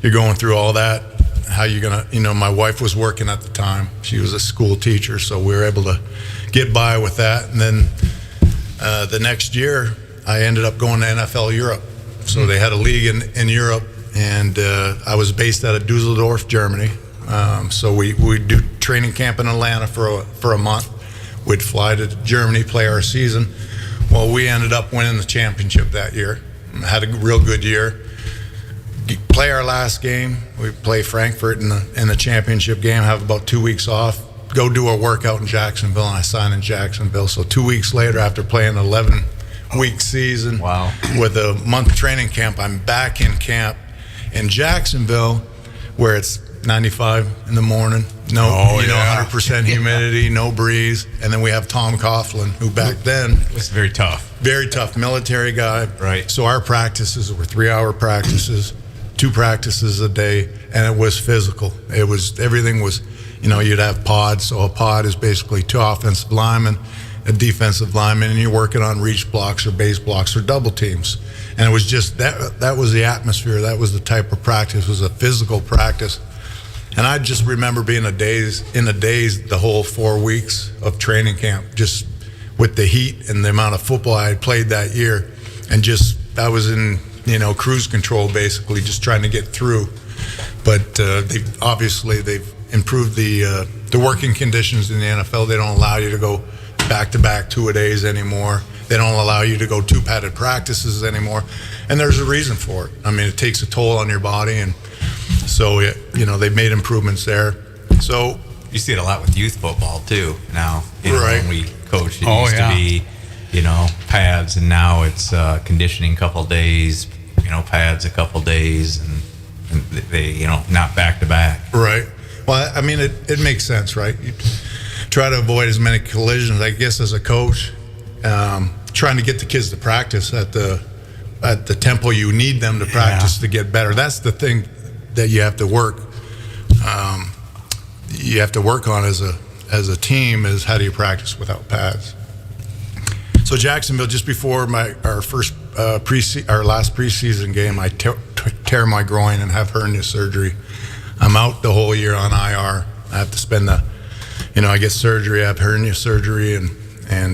you're going through all that. How you gonna, my wife was working at the time. She was a school teacher, so we were able to get by with that. And then the next year, I ended up going to NFL Europe. So they had a league in Europe, and I was based out of Dusseldorf, Germany. So we'd do training camp in Atlanta for a month. We'd fly to Germany, play our season. Well, we ended up winning the championship that year. Had a real good year. Play our last game. We play Frankfurt in the championship game. Have about 2 weeks off. Go do a workout in Jacksonville, and I sign in Jacksonville. So 2 weeks later, after playing an 11-week season with a month training camp, I'm back in camp in Jacksonville, where it's 95 in the morning. 100% humidity, no breeze, and then we have Tom Coughlin, who back then was very tough military guy. Right. So our practices were 3-hour practices, 2 practices a day, and it was physical. Everything was, you'd have pods. So a pod is basically 2 offensive linemen, a defensive lineman, and you're working on reach blocks or base blocks or double teams. And it was just that was the atmosphere. That was the type of practice. It was a physical practice. And I just remember being in a daze the whole 4 weeks of training camp, just with the heat and the amount of football I had played that year. And I was in, cruise control, basically, just trying to get through. But they've improved the working conditions in the NFL. They don't allow you to go back-to-back 2-a-days anymore. They don't allow you to go 2 padded practices anymore. And there's a reason for it. I mean, it takes a toll on your body, and so, they've made improvements there. So you see it a lot with youth football too now. When we coached, it used to be, pads, and now it's conditioning a couple days, pads a couple days, and they, not back to back. Right. Well, I mean, it makes sense, right? You try to avoid as many collisions, I guess, as a coach, trying to get the kids to practice at the tempo you need them to practice to get better. That's the thing that you have to work. You have to work on as a team is how do you practice without pads. So Jacksonville, just before our last preseason game, I tear my groin and have hernia surgery. I'm out the whole year on IR. I have to spend I get surgery, I have hernia surgery, and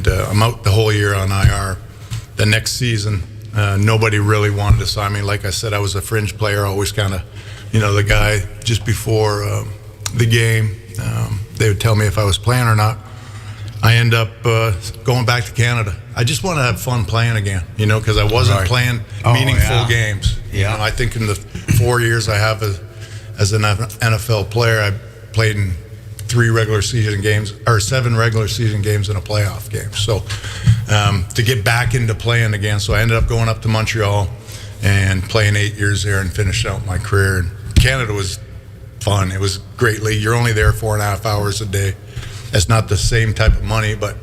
I'm out the whole year on IR. The next season, nobody really wanted to sign me. Like I said, I was a fringe player, always kind of, the guy just before the game. They would tell me if I was playing or not. I end up going back to Canada. I just want to have fun playing again, because I wasn't playing meaningful games. I think in the 4 years I have as an NFL player, I played in 7 regular season games and a playoff game. So to get back into playing again, so I ended up going up to Montreal and playing 8 years there and finished out my career. And Canada was fun. It was a great league. You're only there 4.5 hours a day. It's not the same type of money, but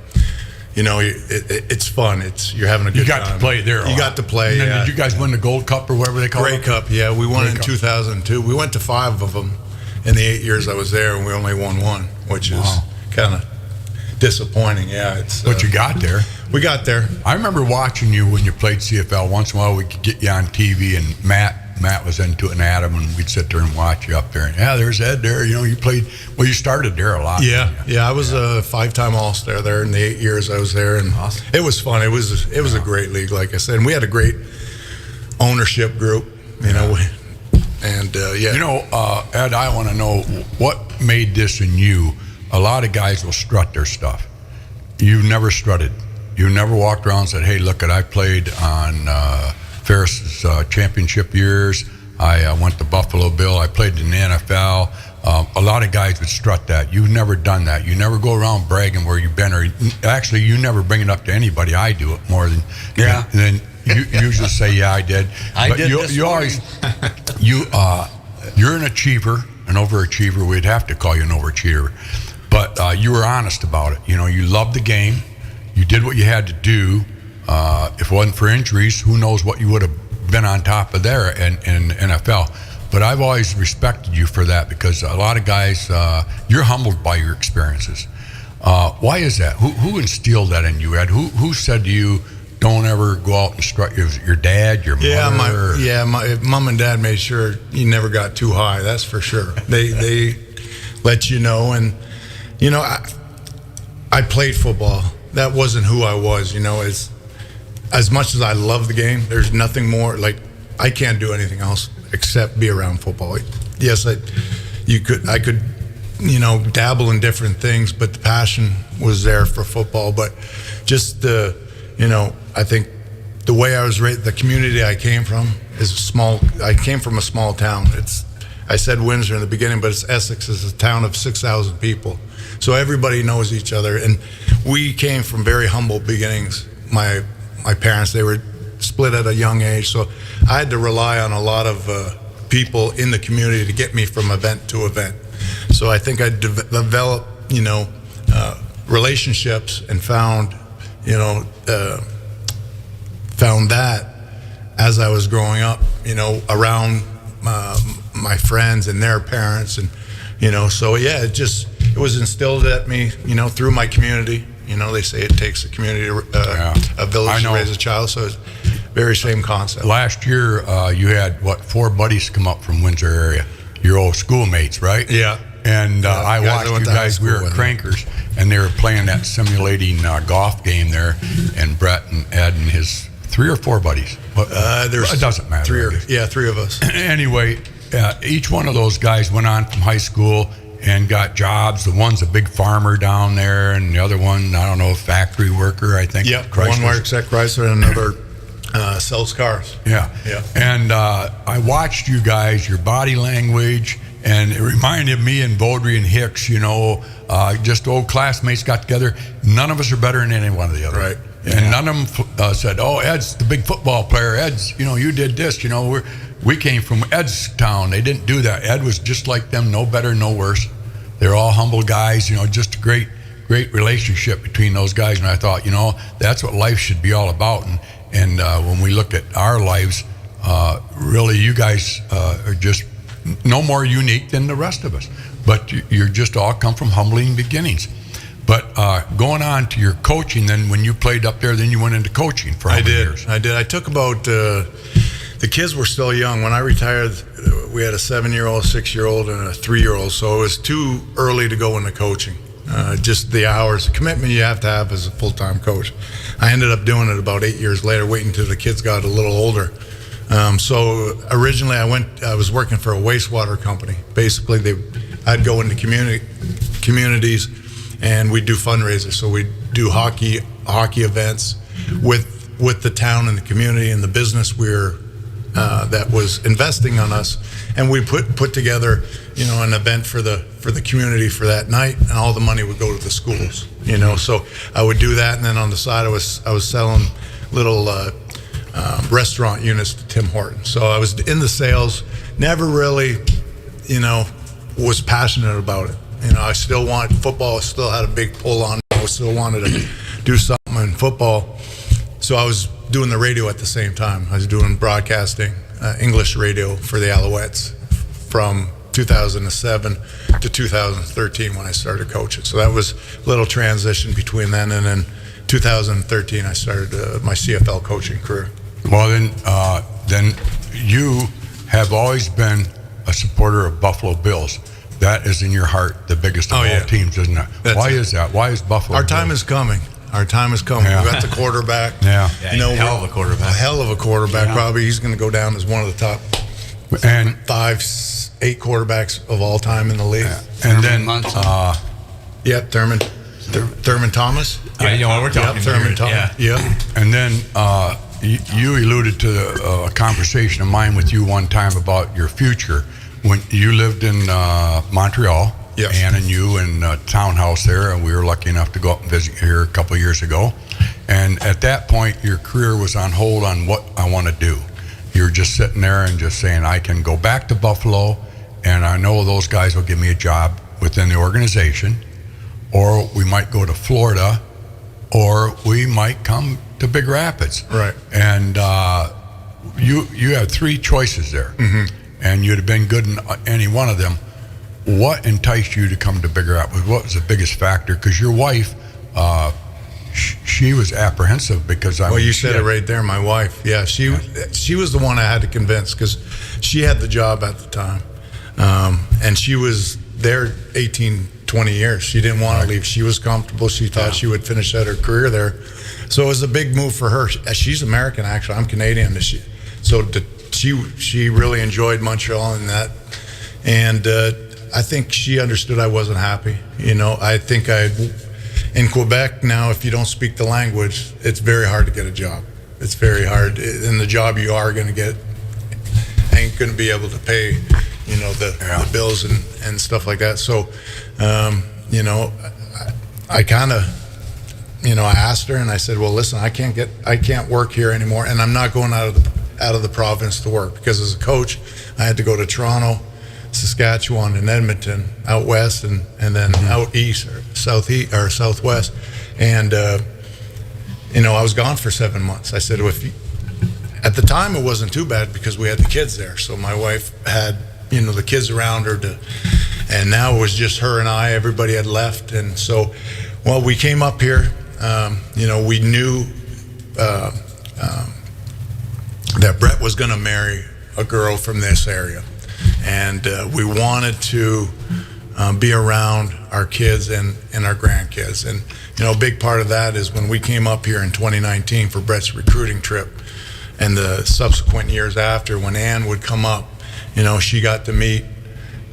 it's fun. You're having a good time. You got to play there. You got to play. And then did you guys win the Gold Cup or whatever they call it? Grey Cup. Yeah, we won in 2002. We went to 5 of them in the 8 years I was there, and we only won 1, which is kind of disappointing. Yeah, but you got there. We got there. I remember watching you when you played CFL. Once in a while, we could get you on TV, and Matt was into it, and Adam, and we'd sit there and watch you up there. And there's Ed there. You played. Well, you started there a lot. Yeah. I was a 5-time All-Star there in the 8 years I was there, and it was fun. It was a great league, like I said, and we had a great ownership group. And And yeah, You know, Ed, I want to know what made this in you. A lot of guys will strut their stuff. You never strutted. You never walked around and said, hey, look, I played on Ferris's championship years. I went to Buffalo Bill. I played in the NFL. A lot of guys would strut that. You've never done that. You never go around bragging where you've been, or actually, you never bring it up to anybody. I do it more than than you usually say, yeah, I did. I but did you, this you always you're an achiever, an overachiever. We'd have to call you an overachiever, but you were honest about it. You know, you loved the game. You did what you had to do. If it wasn't for injuries, who knows what you would have been on top of there in NFL. But I've always respected you for that, because a lot of guys, you're humbled by your experiences. Why is that? Who instilled that in you, Ed? Who said to you, don't ever go out and strut? Was it your dad, your mother? My mom and dad made sure you never got too high. That's for sure. They let you know. And you know, I played football. That wasn't who I was. You know, as much as I love the game, there's nothing more. Like, I can't do anything else except be around football. Yes, I could, you know, dabble in different things, but the passion was there for football. But just you know, I think the way I was raised, the community I came from is small. I came from a small town. I said Windsor in the beginning, but it's Essex. It's a town of 6,000 people. So everybody knows each other. And we came from very humble beginnings. My parents, they were split at a young age. So I had to rely on a lot of people in the community to get me from event to event. So I think I developed, you know, relationships and found that as I was growing up, you know, around my friends and their parents. And, you know, so yeah, it was instilled at me, you know, through my community. You know, they say it takes a community, a village to raise a child. So it's very same concept. Last year, you had, 4 buddies come up from Windsor area, your old schoolmates, right? Yeah. And I watched you guys, we were crankers, and they were playing that simulating golf game there, and Brett and Ed and his 3 or 4 buddies. It doesn't matter. 3 of us. Anyway, each one of those guys went on from high school and got jobs. The one's a big farmer down there, and the other one, I don't know, factory worker, I think. Yep, one works at Chrysler and another sells cars. Yeah. And I watched you guys, your body language, and it reminded me and Baudry and Hicks, you know, just old classmates got together. None of us are better than any one of the other. Right. And none of them said, oh, Ed's the big football player. Ed's, you know, you did this. You know, we came from Ed's town. They didn't do that. Ed was just like them, no better, no worse. They're all humble guys, you know, just a great relationship between those guys. And I thought, you know, that's what life should be all about. And when we look at our lives, really, you guys are just no more unique than the rest of us. But you're just all come from humbling beginnings. But going on to your coaching, then when you played up there, then you went into coaching for how many years? I did. I took about, the kids were still young. When I retired, we had a 7-year-old, 6-year-old, and a 3-year-old. So it was too early to go into coaching. Just the hours, the commitment you have to have as a full-time coach. I ended up doing it about 8 years later, waiting until the kids got a little older. So originally I was working for a wastewater company. Basically, I'd go into communities and we'd do fundraisers. So we'd do hockey events with the town and the community and the business that was investing on us, and we put together, you know, an event for the community for that night, and all the money would go to the schools, you know. So I would do that, and then on the side I was selling little restaurant units to Tim Hortons. So I was in the sales, never really, you know, was passionate about it. You know, I still wanted football. I still had a big pull on me. I still wanted to do something in football. So I was doing the radio at the same time. I was doing broadcasting, English radio for the Alouettes from 2007 to 2013 when I started coaching. So that was a little transition between then and then 2013 I started my CFL coaching career. Well, then you have always been a supporter of Buffalo Bills. That is in your heart the biggest of all teams, isn't it? Why is that? Why is Buffalo? Our time is coming. Our time is coming. Yeah. We got the quarterback. Yeah. You know, hell of a quarterback. A hell of a quarterback. Yeah. Probably he's going to go down as one of the And 5-8 quarterbacks of all time in the league. and then Yep, Thurman Thomas. I know what we're talking Thurman about. Thomas. Yeah. Yep. and then you alluded to a conversation of mine with you one time about your future when you lived in Montreal. Yes. Ann and you in a townhouse there, and we were lucky enough to go up and visit here a couple of years ago. And at that point, your career was on hold on what I want to do. You were just sitting there and just saying, I can go back to Buffalo, and I know those guys will give me a job within the organization, or we might go to Florida, or we might come to Big Rapids. Right. And you had 3 choices there, and you'd have been good in any one of them. What enticed you to come to Big Rapids? What was the biggest factor? Because your wife, she was apprehensive because Well, you said it right there. My wife, she was the one I had to convince because she had the job at the time, and she was there 18, 20 years. She didn't want to leave. She was comfortable. She thought she would finish out her career there. So it was a big move for her. She's American, actually. I'm Canadian. She really enjoyed Montreal and that, and I think she understood I wasn't happy. I think in Quebec now, if you don't speak the language, it's very hard to get a job. It's very hard, and the job you are going to get ain't going to be able to pay, the bills and stuff like that. So, I kind of, I asked her and I said, well, listen, I can't work here anymore, and I'm not going out of the province to work because as a coach, I had to go to Toronto, Saskatchewan, and Edmonton out west, and then out east or southwest, and I was gone for 7 months. I said, at the time it wasn't too bad because we had the kids there, so my wife had the kids around her and now it was just her and I. Everybody had left, and so we came up here. We knew that Brett was going to marry a girl from this area. And we wanted to be around our kids and our grandkids. And, a big part of that is when we came up here in 2019 for Brett's recruiting trip and the subsequent years after, when Ann would come up, she got to meet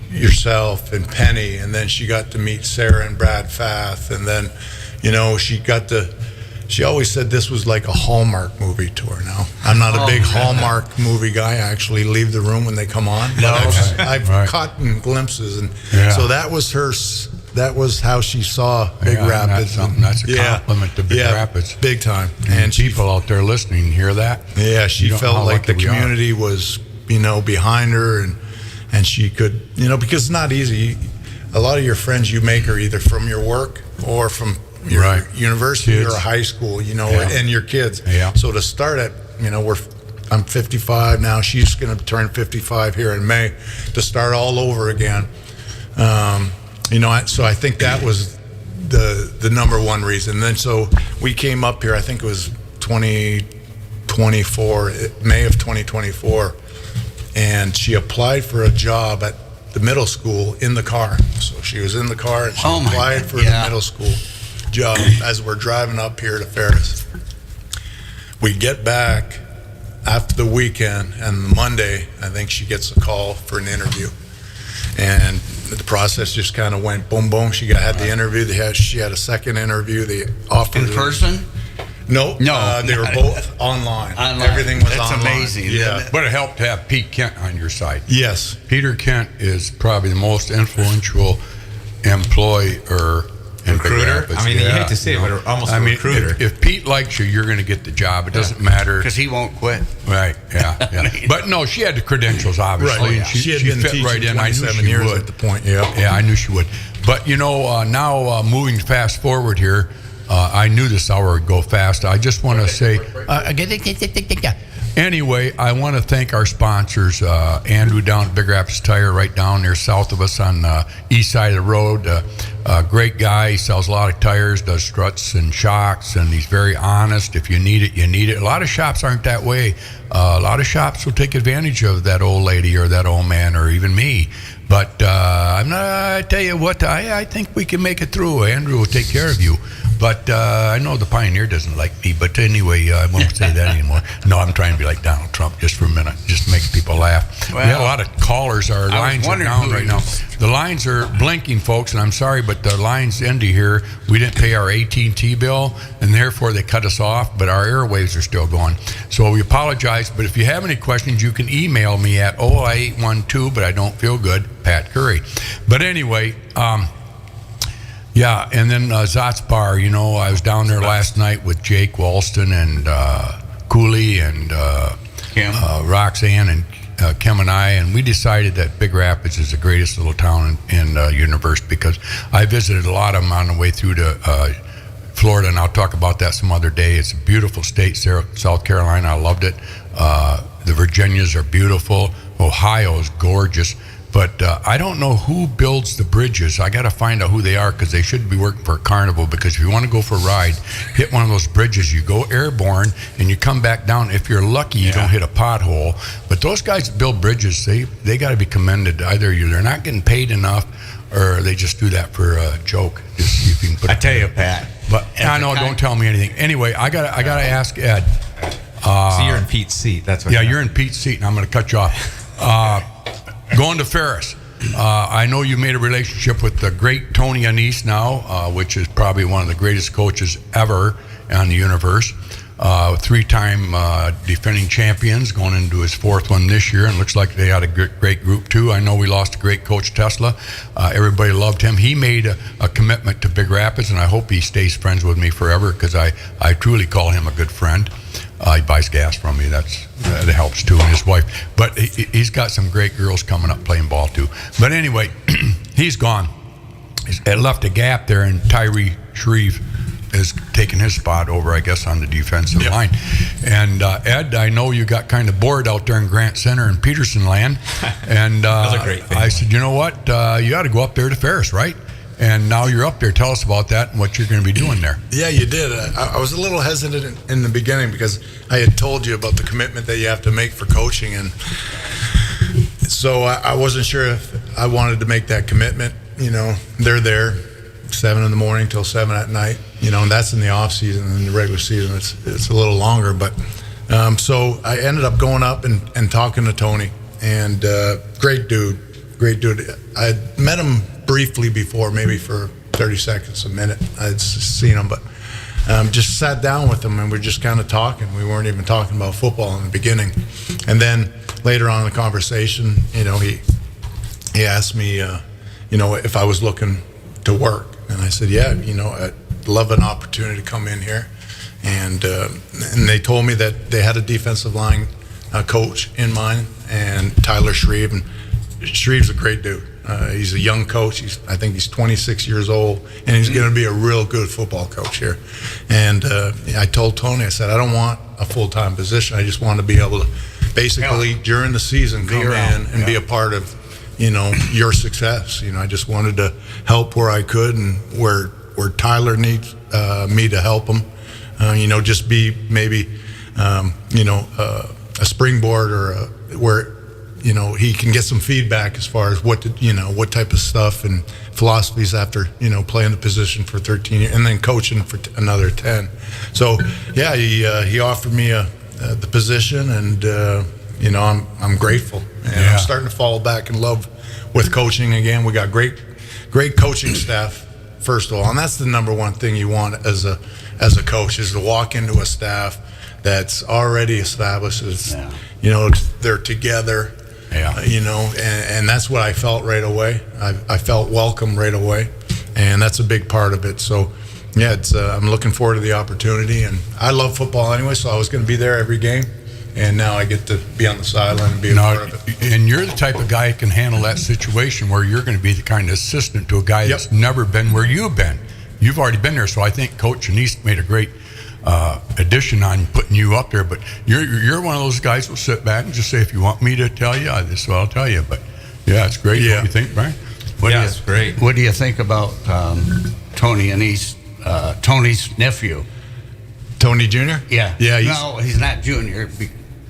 yourself and Penny, and then she got to meet Sarah and Brad Fath. And then, she always said this was like a Hallmark movie to her. Now, I'm not a big Hallmark movie guy. I actually leave the room when they come on. But I've caught in glimpses. And so that was that was how she saw Big Rapids. That's a compliment to Big Rapids. Big time. And people out there listening hear that. Yeah, she felt like the community was, behind her and she could, because it's not easy. A lot of your friends you make are either from your work or from your university kids. Or high school, and your kids. Yeah. So to start at, I'm 55 now. She's going to turn 55 here in May. To start all over again, so I think that was the number one reason. Then so we came up here. I think it was 2024, May of 2024, and she applied for a job at the middle school in the car. So she was in the car and she applied for the middle school job as we're driving up here to Ferris. We get back after the weekend, and Monday I think she gets a call for an interview, and the process just kind of went boom boom. She had the interview. She had a second interview. They offered in person. No, they were both online. Everything was online. That's amazing. Yeah, but it helped to have Pete Kent on your side. Yes, Peter Kent is probably the most influential employer. Recruiter? I mean, you hate to say it, but almost a recruiter. If Pete likes you, you're going to get the job. It doesn't matter. Because he won't quit. Right, yeah. But no, she had the credentials, obviously. Right. And she had been fit right in. 27 years at the point, Yeah, I knew she would. But, now moving fast forward here, I knew this hour would go fast. I just want to say, anyway, I want to thank our sponsors, Andrew down at Big Rapids Tire, right down there south of us on the east side of the road. Great guy. He sells a lot of tires, does struts and shocks, and he's very honest. If you need it, you need it. A lot of shops aren't that way. A lot of shops will take advantage of that old lady or that old man or even me. But I tell you what, I think we can make it through. Andrew will take care of you. But I know the Pioneer doesn't like me. But anyway, I won't say that anymore. No, I'm trying to be like Donald Trump just for a minute, just to make people laugh. We had a lot of callers. Our lines are wondering down who right he now. was. The lines are blinking, folks, and I'm sorry, but the lines ended here. We didn't pay our AT&T bill, and therefore they cut us off, but our airwaves are still going. So we apologize, but if you have any questions, you can email me at 0812, but I don't feel good, Pat Curry. But anyway, yeah, and then Zot's Bar, you know, I was down there last night with Jake Walston and Cooley and Kim. Roxanne and Kim and I, and we decided that Big Rapids is the greatest little town in universe, because I visited a lot of them on the way through to Florida, and I'll talk about that some other day. It's a beautiful state, South Carolina. I loved it. The Virginias are beautiful. Ohio is gorgeous. But I don't know who builds the bridges. I got to find out who they are, because they should be working for a carnival. Because if you want to go for a ride, hit one of those bridges. You go airborne and you come back down. If you're lucky, you don't hit a pothole. But those guys that build bridges, they got to be commended. Either they're not getting paid enough, or they just do that for a joke. Just you can put. I tell you, Pat. But I know. Don't tell me anything. Anyway, I gotta ask Ed. So you're in Pete's seat. That's what. Yeah, you're in Pete's seat, and I'm going to cut you off. Going to Ferris. I know you made a relationship with the great Tony Anise now, which is probably one of the greatest coaches ever on the universe. 3-time defending champions, going into his 4th one this year, and looks like they had a great group too. I know we lost a great coach, Tesla. Everybody loved him. He made a commitment to Big Rapids, and I hope he stays friends with me forever, because I truly call him a good friend. He buys gas from me. That helps too, and his wife. But he's got some great girls coming up playing ball too. But anyway, he's gone. It left a gap there, and Tyree Shreve is taking his spot over, I guess, on the defensive line. And Ed, I know you got kind of bored out there in Grant Center and Peterson land. And Those are great things. I said, you know what? You got to go up there to Ferris, right? And now you're up there. Tell us about that and what you're going to be doing there. Yeah, you did. I was a little hesitant in the beginning, because I had told you about the commitment that you have to make for coaching, and so I wasn't sure if I wanted to make that commitment. You know, they're there 7 in the morning till 7 at night. You know, and that's in the off season. In the regular season, it's a little longer. But so I ended up going up and talking to Tony, and great dude. I had met him briefly before, maybe for 30 seconds, a minute. I'd seen him, but just sat down with him, and we're just kind of talking. We weren't even talking about football in the beginning. And then later on in the conversation, you know, he asked me, you know, if I was looking to work. And I said, yeah, you know, I'd love an opportunity to come in here. And they told me that they had a defensive line coach in mind, and Tyler Shreve. And Shreve's a great dude. He's a young coach. I think he's 26 years old, and he's going to be a real good football coach here. And I told Tony, I said, I don't want a full-time position. I just want to be able to basically during the season come in and be a part of, you know, your success. You know, I just wanted to help where I could, and where Tyler needs me to help him. You know, just be maybe, you know, a springboard, or where, you know, he can get some feedback as far as what type of stuff and philosophies after, you know, playing the position for 13 years and then coaching for another 10. So yeah, he offered me the position, and you know, I'm grateful, and I'm starting to fall back in love with coaching again. We got great coaching staff, first of all, and that's the number one thing you want as a coach, is to walk into a staff that's already established. You know, they're together. You know, and that's what I felt right away. I felt welcome right away, and that's a big part of it. So, yeah, I'm looking forward to the opportunity, and I love football anyway, so I was going to be there every game, and now I get to be on the sideline and be a part of it. And you're the type of guy that can handle that situation, where you're going to be the kind of assistant to a guy that's never been where you've been. You've already been there, so I think Coach Anise made a great addition on putting you up there. But you're one of those guys who'll sit back and just say, if you want me to tell you, this is what I'll tell you. But yeah, it's great. What do you think, Brian? It's great. What do you think about Tony Anise, Tony's nephew? Tony Jr.? Yeah. No, he's not junior,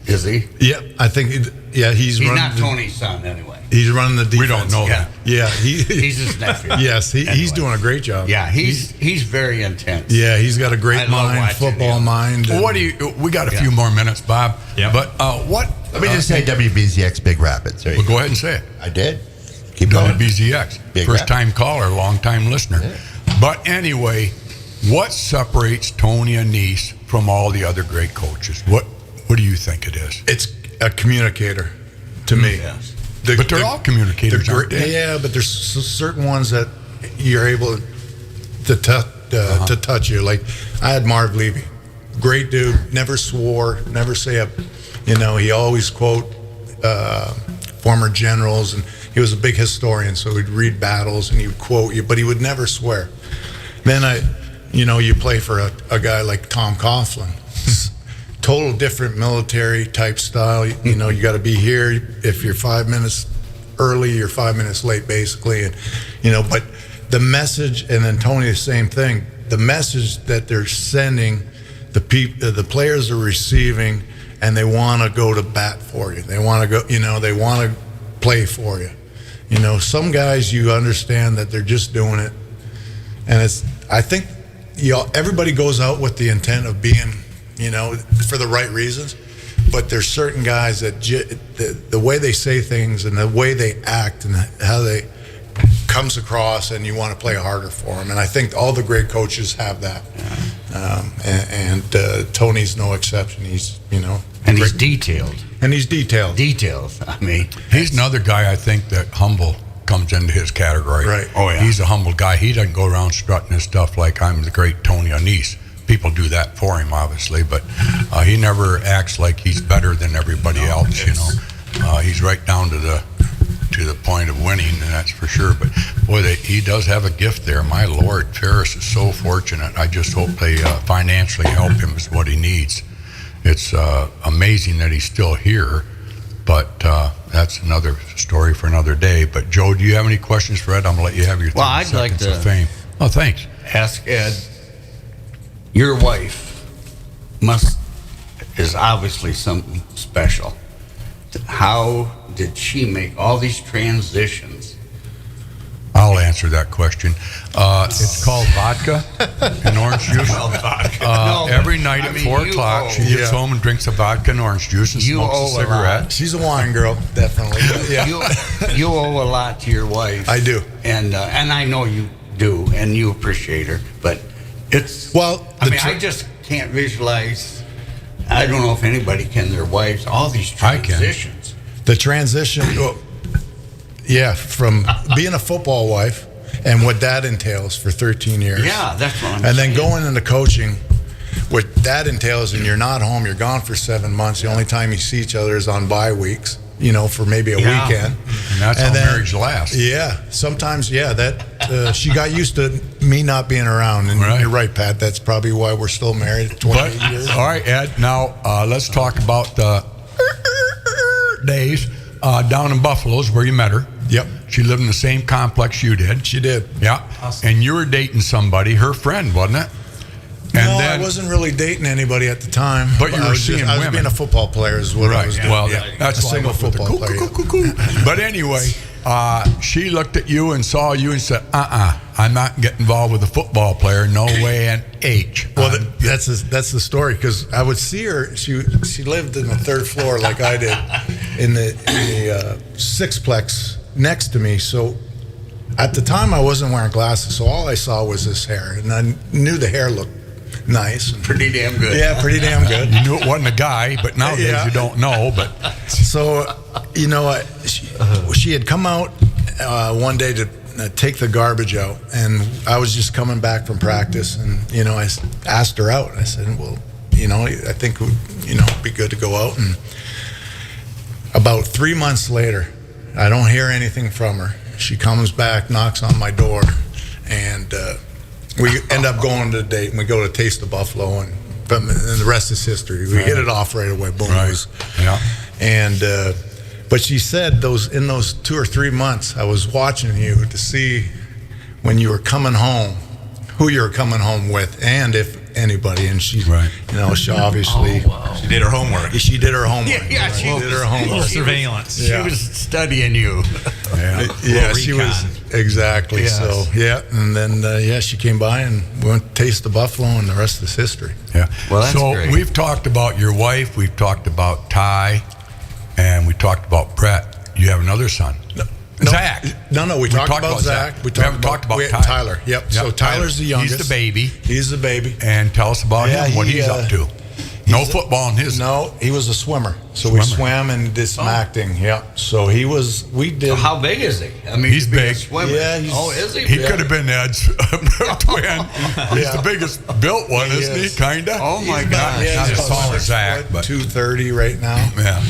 is he? Yeah, I think. He's not Tony's son anyway. He's running the defense. We don't know that. Yeah, he's his nephew. Yes, he's doing a great job. Yeah, he's very intense. Yeah, he's got a great mind, football mind. Well, we got a few more minutes, Bob. Yeah. But what Let me just say WBZX Big Rapids. There you Well, go ahead and say it. I did. Keep going. WBZX, Big first-time caller, long-time listener. Yeah. But anyway, what separates Tony Anise from all the other great coaches? What do you think it is? It's a communicator to me. Yes. But they're all communicators, aren't they? Yeah, but there's certain ones that you're able to touch you. Like I had Marv Levy, great dude, never swore, never say a, he always quote former generals, and he was a big historian, so he'd read battles and he would quote you, but he would never swear. Then you play for a guy like Tom Coughlin. Total different military type style. You got to be here. If you're 5 minutes early, you're 5 minutes late, basically. And but the message, and then Tony, the same thing. The message that they're sending, the players are receiving, and they want to go to bat for you. They want to go. They want to play for you. Some guys, you understand that they're just doing it, and I think everybody goes out with the intent of being, for the right reasons, but there's certain guys that the way they say things and the way they act and how they comes across, and you want to play harder for them. And I think all the great coaches have that, and Tony's no exception. He's And he's detailed. And he's detailed. Details. I mean, He's another guy I think that humble comes into his category. Right. Oh, yeah. He's a humble guy. He doesn't go around strutting his stuff like I'm the great Tony Anise. People do that for him, obviously, but he never acts like he's better than everybody else. He's right down to the point of winning, and that's for sure. But boy, he does have a gift there. My Lord, Ferris is so fortunate. I just hope they financially help him is what he needs. It's amazing that he's still here, but that's another story for another day. But Joe, do you have any questions for Ed? I'm gonna let you have your 30 Well, I'd seconds like to- of fame. Oh, thanks. ask Ed. Your wife is obviously something special. How did she make all these transitions? I'll answer that question. It's called vodka and orange juice. Every night at 4 o'clock, she gets home and drinks a vodka and orange juice and smokes a cigarette. She's a wine girl, definitely. Yeah. You owe a lot to your wife. I do. And I know you do, and you appreciate her, but it's... Well, I just can't visualize... I don't know if anybody can, their wives, all these transitions. The transition, from being a football wife and what that entails for 13 years. Yeah, that's what I'm And saying. then going into coaching, what that entails, and you're not home, you're gone for 7 months. The only time you see each other is on bye weeks, for maybe a weekend. And that's how marriage lasts. Yeah, sometimes, that she got used to me not being around. And Right. you're right, Pat, that's probably why we're still married 28 years. All right, Ed, now let's talk about the days down in Buffalo's where you met her. Yep. She lived in the same complex you did. She did. Yeah. Awesome. And you were dating somebody, her friend, wasn't it? And No, then, I wasn't really dating anybody at the time. But you were I was seeing I was women. being a football player is what I was doing. Well, Yeah. that's a why I single went with the football player. But anyway, she looked at you and saw you and said, I'm not getting involved with a football player. No way in H. Well, that's the story, because I would see her. She lived in the 3rd floor like I did, in the sixplex next to me. So at the time I wasn't wearing glasses, so all I saw was this hair, and I knew the hair looked nice and Pretty damn good. yeah, pretty damn good. You knew it wasn't a guy, but nowadays Yeah. you don't know. But So, she had come out one day to take the garbage out, and I was just coming back from practice, and I asked her out. I said, well, I think it would be good to go out. And about 3 months later, I don't hear anything from her. She comes back, knocks on my door, and we end up going to the date, and we go to Taste of Buffalo, and the rest is history. We hit it off right away. Boom. Right. It was- yeah. And but she said in those 2 or 3 months, I was watching you to see when you were coming home, who you were coming home with, and if anybody. And she, Right. she obviously She did her homework. she did her homework. Yeah, she did her homework. Surveillance. Yeah. She was studying you. Yeah. Yeah, Little she was recon. exactly. Yes. So and then she came by and we went to Taste the Buffalo, and the rest is history. Yeah. Well, that's so great. we've talked about your wife. We've talked about Ty. and we talked about Brett. You have another son. Zach. No. We talked about Zach. We haven't talked about Tyler. Yep. So Tyler's the youngest. He's the baby. He's the baby. And tell us about him, what he's up to. No football in his. No, he was a swimmer. So we swam and did some acting. Yeah. So he was. We did. So how big is he? I mean, he's big. Yeah. Is he? He could have been Ed's twin. He's the biggest built one, isn't he? Kinda. Oh my God. Not as tall as Zach, but 230 right now. Yeah.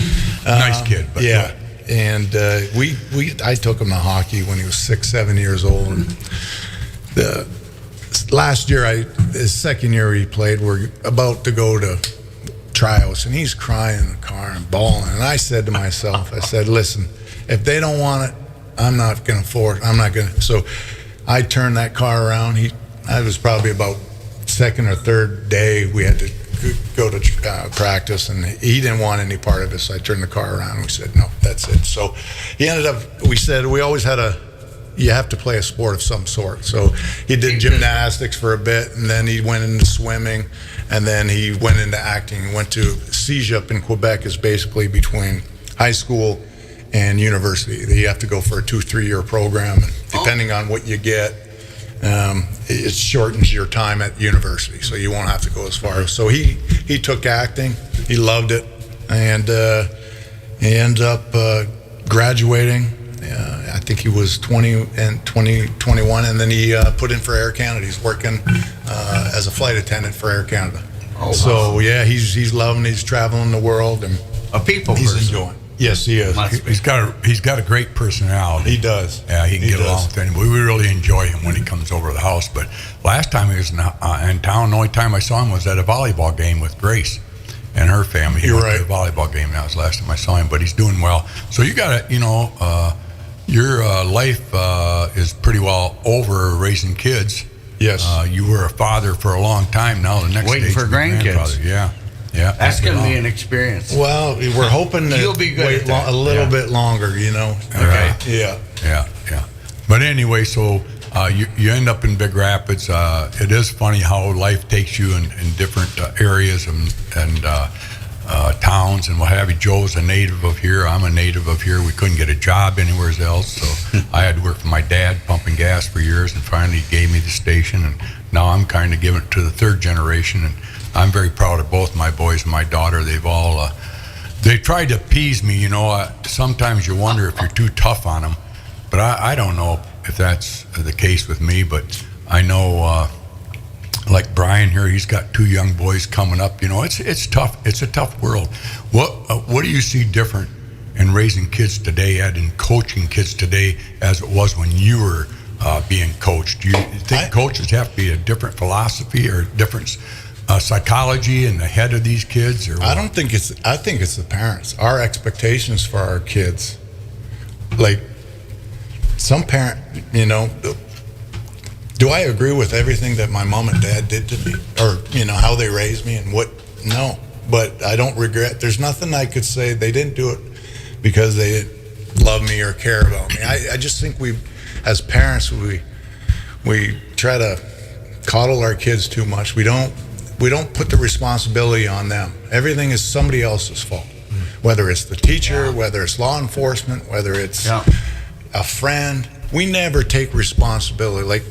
Nice kid. But yeah. And I took him to hockey when he was 6-7 years old. And the last year, his second year he played, we're about to go to tryouts, and he's crying in the car and bawling. And I said to myself, I said, listen, if they don't want it, I'm not going to force. I'm not going to. So I turned that car around. I was probably about second or third day we had to go to practice, and he didn't want any part of it, so I turned the car around and we said, no, that's it. So he ended up, we said, we always had you have to play a sport of some sort. So he did gymnastics for a bit, and then he went into swimming, and then he went into acting. He went to CEGEP in Quebec, is basically between high school and university. You have to go for a 2-3 year program, and depending on what you get, it shortens your time at university, so you won't have to go as far. So he took acting, he loved it, and he ended up graduating. I think he was 21, and then he put in for Air Canada. He's working as a flight attendant for Air Canada. So yeah, he's loving. He's traveling the world, and he's person. enjoying. Yes, he is. He's got a great personality. He does. Yeah, he can get along with anybody. We really enjoy him when he comes over to the house. But last time he was in town, the only time I saw him was at a volleyball game with Grace and her family. He went to the volleyball game. That was the last time I saw him. But he's doing well. So you got to, your life is pretty well over raising kids. Yes. You were a father for a long time now. The next waiting stage for is grandfather. grandkids. Yeah. Yeah. That's going to be an experience. Well, we're hoping to You'll be good wait at that. a little bit longer, Okay. Yeah. Yeah. But anyway, so you end up in Big Rapids. It is funny how life takes you in different areas and towns and what have you. Joe's a native of here. I'm a native of here. We couldn't get a job anywhere else, so I had to work for my dad pumping gas for years, and finally he gave me the station, and now I'm kind of giving it to the third generation, and I'm very proud of both my boys and my daughter. They've all they tried to appease me. Sometimes you wonder if you're too tough on them, but I don't know if that's the case with me. But I know, like Brian here, he's got 2 young boys coming up. It's tough. It's a tough world. What do you see different in raising kids today, Ed, and coaching kids today as it was when you were being coached? Do you think coaches have to be a different philosophy or different psychology in the head of these kids? Or I think it's the parents. Our expectations for our kids, like some parent, do I agree with everything that my mom and dad did to me, or how they raised me and what? No, but I don't regret. There's nothing I could say they didn't do it because they didn't love me or care about me. I just think as parents, we try to coddle our kids too much. We don't put the responsibility on them. Everything is somebody else's fault, whether it's the teacher, whether it's law enforcement, whether it's a friend. We never take responsibility. Like,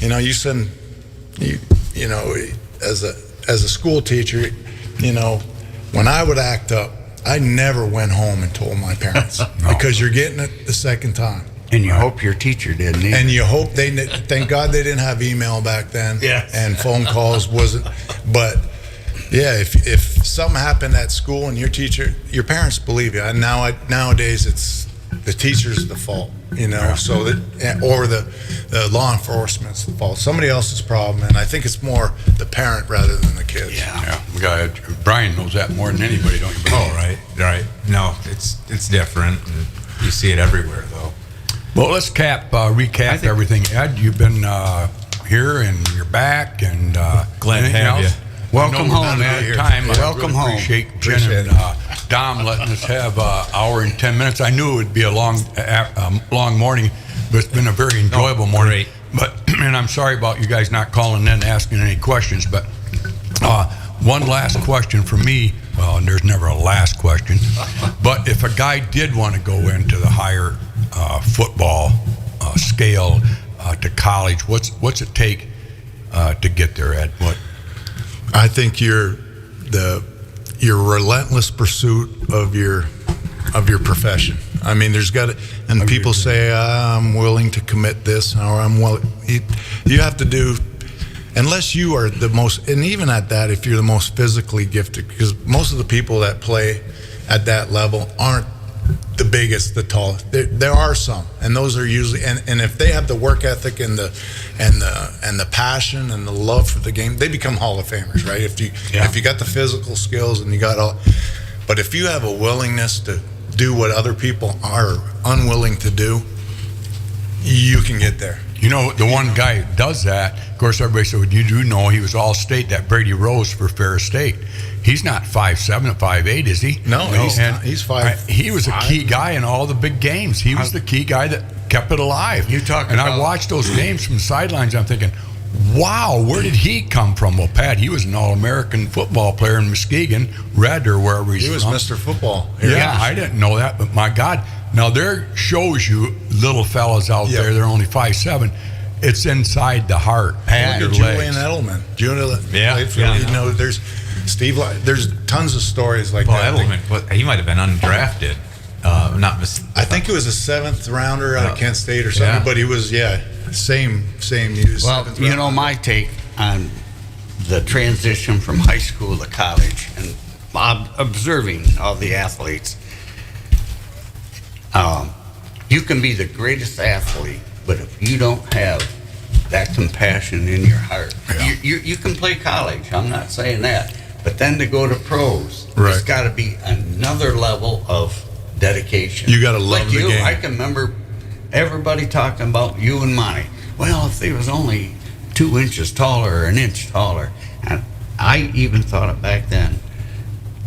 you said, as a school teacher, when I would act up, I never went home and told my parents because you're getting it the second time. And you hope your teacher didn't either. And you hope thank God they didn't have email back then. Yes. And phone calls wasn't. But yeah, if something happened at school and your parents believe you. And nowadays it's the teacher's the fault, so or the law enforcement's the fault. Somebody else's problem. And I think it's more the parent rather than the kids. Yeah. Brian knows that more than anybody, don't you? Oh, right. No, it's different. And you see it everywhere, though. Well, let's recap everything. Ed, you've been here and you're back, and glad to have you. Welcome home, Ed. Welcome home. Appreciate Jen and Dom letting us have an hour and 10 minutes. I knew it would be a long morning, but it's been a very enjoyable morning. Great. And I'm sorry about you guys not calling in and asking any questions. But one last question for me. Well, and there's never a last question. But if a guy did want to go into the higher football scale to college, what's it take to get there, Ed? What? I think your relentless pursuit of your profession. I mean, there's got to, and people say I'm willing to commit this, or I'm willing. You have to do, unless you are the most, and even at that, if you're the most physically gifted, because most of the people that play at that level aren't the biggest, the tallest. There are some, and those are usually, and if they have the work ethic and the passion and the love for the game, they become Hall of Famers, right? If you got the physical skills and you got all, but if you have a willingness to do what other people are unwilling to do, you can get there. You know, the one guy who does that, of course, everybody said, you do know he was all-state, that Brady Rose for Ferris State. He's not 5'7" or 5'8", is he? No, he's 5'5". He was a key guy in all the big games. He was the key guy that kept it alive. I watched those games from the sidelines. I'm thinking, wow, where did he come from? Well, Pat, he was an All-American football player in Muskegon, Red or wherever he's from. He was Mr. Football. Yeah, I didn't know that, but my God. Now, there shows you little fellas out there, they're only 5'7". It's inside the heart. Pat, Julian Edelman. You know, there's Steve. There's tons of stories like that. Edelman, he might have been undrafted. I think it was a 7th rounder out of Kent State or something, but he was, same. He was my take on the transition from high school to college and observing all the athletes. You can be the greatest athlete, but if you don't have that compassion in your heart, you can play college. I'm not saying that, but then to go to pros, it's got to be another level of dedication. You got to love the game. I can remember everybody talking about you and Monty. Well, if they was only 2 inches taller or an inch taller, and I even thought it back then.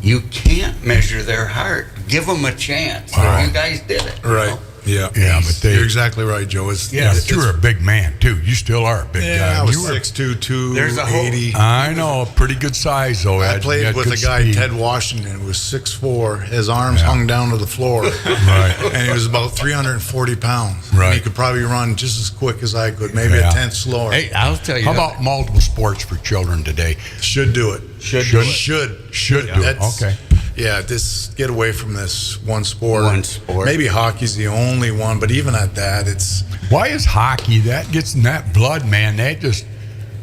You can't measure their heart. Give them a chance. Wow. You guys did it. Right. Know? Yeah, but you're exactly right, Joe. But you were a big man too. You still are a big guy. I was 6'2", 280. I know, pretty good size though. I played with a guy, Ted Washington, who was 6'4". His arms hung down to the floor. Right. And he was about 340 pounds. Right. And he could probably run just as quick as I could, maybe a tenth slower. Hey, I'll tell you. How about multiple sports for children today? Should do it. Should do it. Okay. Yeah, just get away from this one sport. Maybe hockey's the only one, but even at that, it's... Why is hockey, that gets in that blood, man? That just...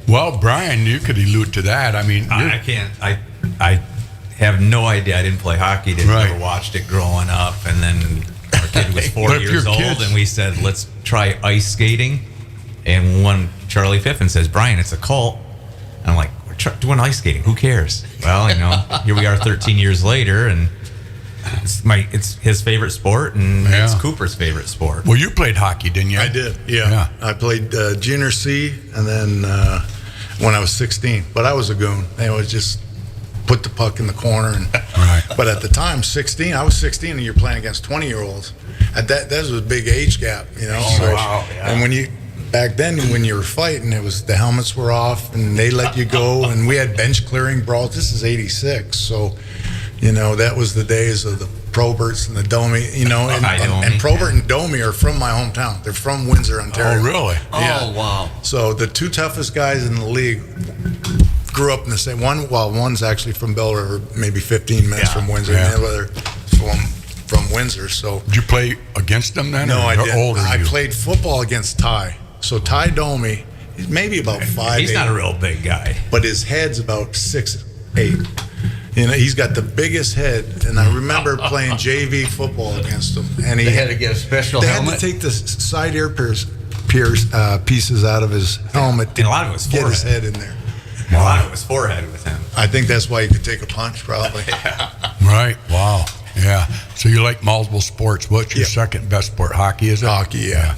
Well, Brian, you could allude to that. I mean... I can't. I have no idea. I didn't play hockey. Never watched it growing up. And then our kid was 4 years old, and we said, let's try ice skating. And one Charlie Fiffin says, Brian, it's a cult. And I'm like, doing ice skating, who cares? Well, here we are 13 years later, and it's his favorite sport, and it's Cooper's favorite sport. Well, you played hockey, didn't you? I did, yeah. I played junior C, and then when I was 16, but I was a goon. They would just put the puck in the corner, and but at the time, I was 16, and you're playing against 20-year-olds. That was a big age gap, And when you back then, when you were fighting, it was the helmets were off, and they let you go, and we had bench clearing brawls. This is '86, so that was the days of the Proberts and the Domi. And Probert and Domi are from my hometown. They're from Windsor, Ontario. Oh, really? Yeah. Oh, wow. So the 2 toughest guys in the league grew up in the same one. Well, one's actually from Bell River, maybe 15 minutes from Windsor, and the other from Windsor. So did you play against them then? No, I didn't. Older I played football against Ty. So Ty Domi, he's maybe about 5'8". He's not a real big guy, but his head's about 6'8". He's got the biggest head, and I remember playing JV football against him. And they had to get a special helmet. They had to take the side ear pieces out of his helmet and a lot of it was get his head in there. A lot of it was forehead with him. I think that's why he could take a punch, probably. Right. Wow. Yeah. So you like multiple sports. What's your second best sport? Hockey, is it? Hockey, yeah.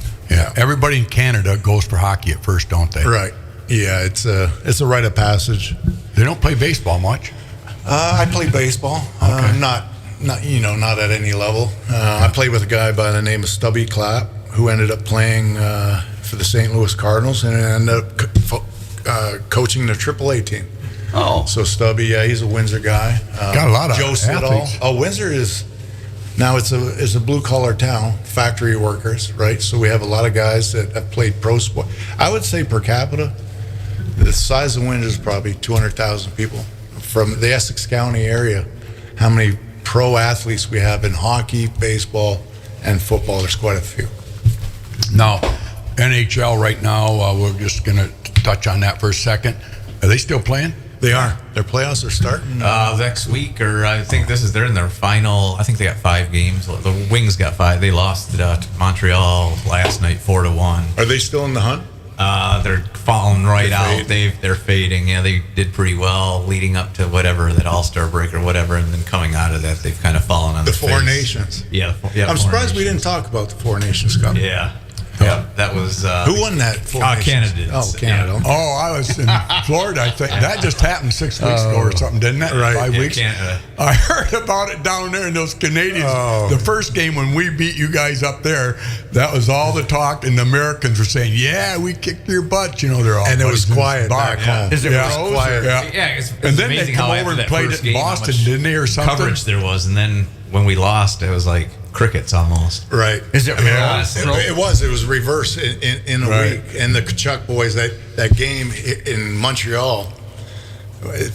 Everybody in Canada goes for hockey at first, don't they? Right. Yeah, it's a rite of passage. They don't play baseball much. I play baseball. Not at any level. I played with a guy by the name of Stubby Clapp, who ended up playing for the St. Louis Cardinals and ended up coaching the AAA team. Oh. So Stubby, yeah, he's a Windsor guy. Got a lot of Joe Siddall. athletes. Oh, Windsor is now it's a blue collar town, factory workers, right? So we have a lot of guys that have played pro sport. I would say per capita, the size of Windsor is probably 200,000 people from the Essex County area. How many pro athletes we have in hockey, baseball, and football? There's quite a few. Now, NHL right now, we're just going to touch on that for a second. Are they still playing? They are. Their playoffs are starting next week, or I think they're in their final. I think they got 5 games. The Wings got 5. They lost to Montreal last night 4-1. Are they still in the hunt? They're falling right They're out. fading. They're fading. Yeah, they did pretty well leading up to whatever that All-Star break or whatever, and then coming out of that, they've kind of fallen on The their Four face. Nations. Yeah, I'm Four surprised we Nations. didn't talk about the Four Nations Cup. Yeah, that was. Who won that? Four Nations? Canada did. Oh, Canada. Yeah. Oh, I was in Florida, I think. That just happened 6 weeks ago or something, didn't it? Right. 5 Yeah, weeks? Canada. I heard about it down there, and those Canadians. Oh. The first game when we beat you guys up there, that was all the talk, and the Americans were saying, "Yeah, we kicked your butt." You know, they're all. And it was buddies in quiet the bar. back home. Is it Yeah. was quiet? Yeah. Yeah, it's And then they amazing come how over after and that played first it in game, how Boston, much didn't they, or something? coverage there was, and then when we lost, it was like crickets almost. Right. Is it Yeah. real? It was reverse in a Right. week. And the Kachuk boys, that game in Montreal,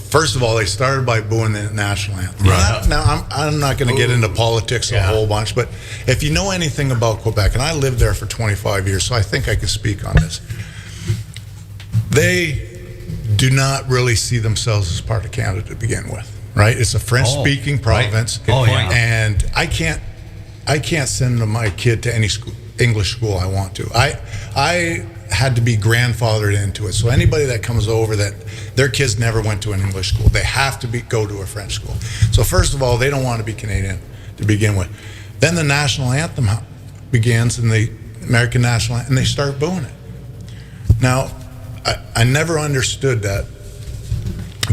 first of all, they started by booing the national anthem. Right. Now, I'm not going to get into politics a whole bunch, but if you know anything about Quebec, and I lived there for 25 years, so I think I can speak on this. They do not really see themselves as part of Canada to begin with, right? It's a French-speaking province. Good point. Yeah. And I can't send my kid to any school, English school I want to. I had to be grandfathered into it. So anybody that comes over that their kids never went to an English school, they have to go to a French school. So first of all, they don't want to be Canadian to begin with. Then the national anthem begins, and the American national anthem, and they start booing it. Now, I never understood that,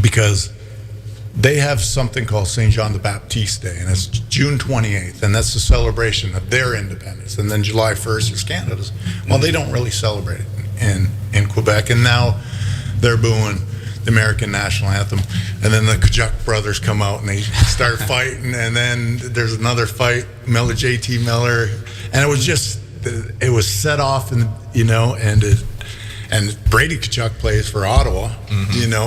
because they have something called St. John the Baptiste Day, and it's June 28th, and that's the celebration of their independence. And then July 1st is Canada's. Well, they don't really celebrate it in Quebec, and now they're booing the American national anthem. And then the Kachuk brothers come out and they start fighting, and then there's another fight, JT Miller, and it was set off, and and Brady Kachuk plays for Ottawa,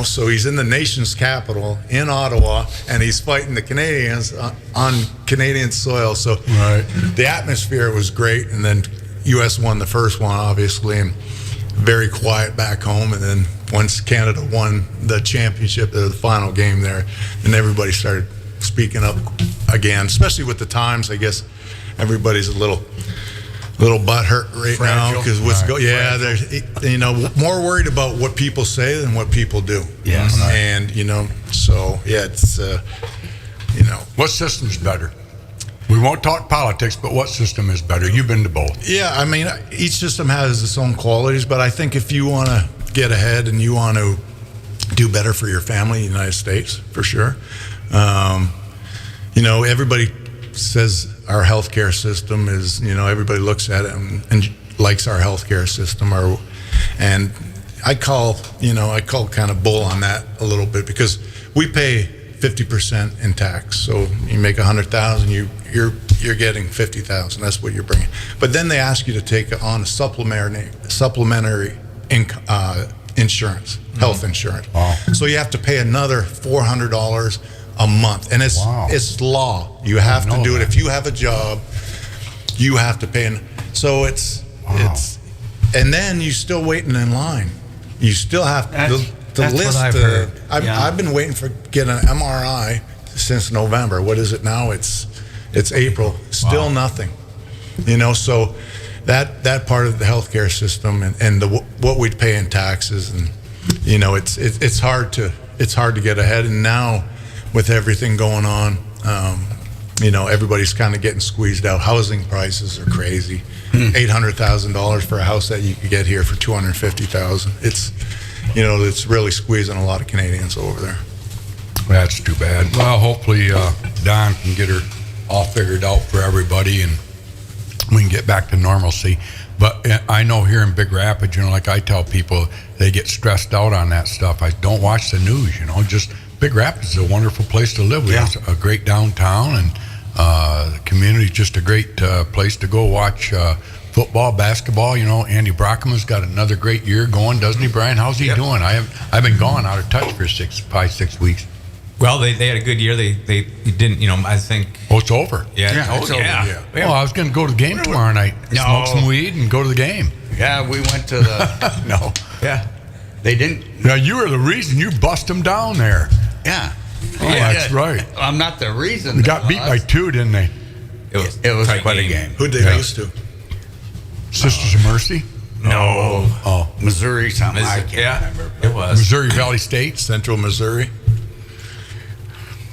so he's in the nation's capital in Ottawa, and he's fighting the Canadians on Canadian soil. So Right. the atmosphere was great, and then U.S. won the first one, obviously, and very quiet back home. And then once Canada won the championship, the final game there, and everybody started speaking up again, especially with the times. I guess everybody's a little butt hurt right now because they're more worried about what people say than what people do. Yes. And so yeah, it's What system's better? We won't talk politics, but what system is better? You've been to both. yeah. I mean, each system has its own qualities, but I think if you want to get ahead and you want to do better for your family, in the United States for sure. Everybody says our healthcare system is, everybody looks at it and likes our healthcare system, and I call kind of bull on that a little bit, because we pay 50% in tax. So you make $100,000, you're getting $50,000. That's what you're bringing. But then they ask you to take on a supplementary insurance, health insurance. Wow. So you have to pay another $400 a month, and it's law. You have to do it. If you have a job, you have to pay. So it's and then you're still waiting in line. You still have to That's list. what I've heard. I've been waiting for getting an MRI since November. What is it now? It's April. Still nothing. So that part of the healthcare system and what we'd pay in taxes, and it's hard to get ahead. And now with everything going on, everybody's kind of getting squeezed out. Housing prices are crazy. $800,000 for a house that you could get here for $250,000. It's really squeezing a lot of Canadians over there. That's too bad. Well, hopefully Don can get her all figured out for everybody, and we can get back to normalcy. But I know here in Big Rapids, like I tell people, they get stressed out on that stuff. I don't watch the news, just Big Rapids is a wonderful place to live. We have a great downtown, and the community is just a great place to go watch football, basketball. Andy Brockman's got another great year going, doesn't he, Brian? How's he doing? I've been gone out of touch for 5-6 weeks. Well, they had a good year. They didn't, I think. Oh, it's over. Yeah. It's over. Yeah. Well, I was going to go to the game tomorrow night, smoke some weed, and go to the game. Yeah, we went to the. No. Yeah, they didn't. Now, you were the reason you bust them down there. Yeah. Oh, that's right. I'm not the reason. They got beat by 2, didn't they? It was quite a game. Who'd they lose to? Sisters of Mercy? No. Oh. Missouri, something. I can't remember. It was. Missouri Valley State? Central Missouri.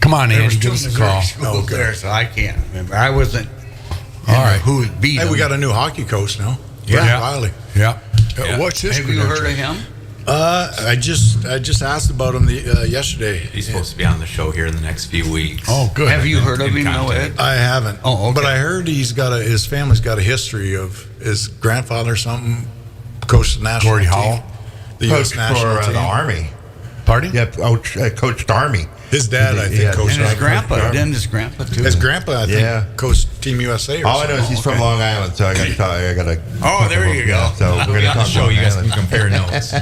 Come on, There Andy, was give two us a Missouri call. schools there, so I can't remember. I wasn't. All right. Who beat Hey, them. we got a new hockey coach now. Yeah. Riley. Yeah. Yeah. What's his Have you credential? heard of him? I just asked about him yesterday. He's supposed to be on the show here in the next few weeks. Oh, good. Have you heard of In him? No, contact. Ed. I haven't. Oh, okay. But I heard his family's got a history of his grandfather or something coached the national Gordie team. Howell? The U.S. Coach national for team. the Army. Pardon? Yeah, coached Army. His dad, I think, Yeah. coached. And his the grandpa. Army. Didn't his grandpa too? His grandpa, I think, Yeah. coached Team USA. Or All I know is he's from Long Island, so I got to. Oh, there you go. So we're going to On the talk show, Long you guys Island. can compare notes.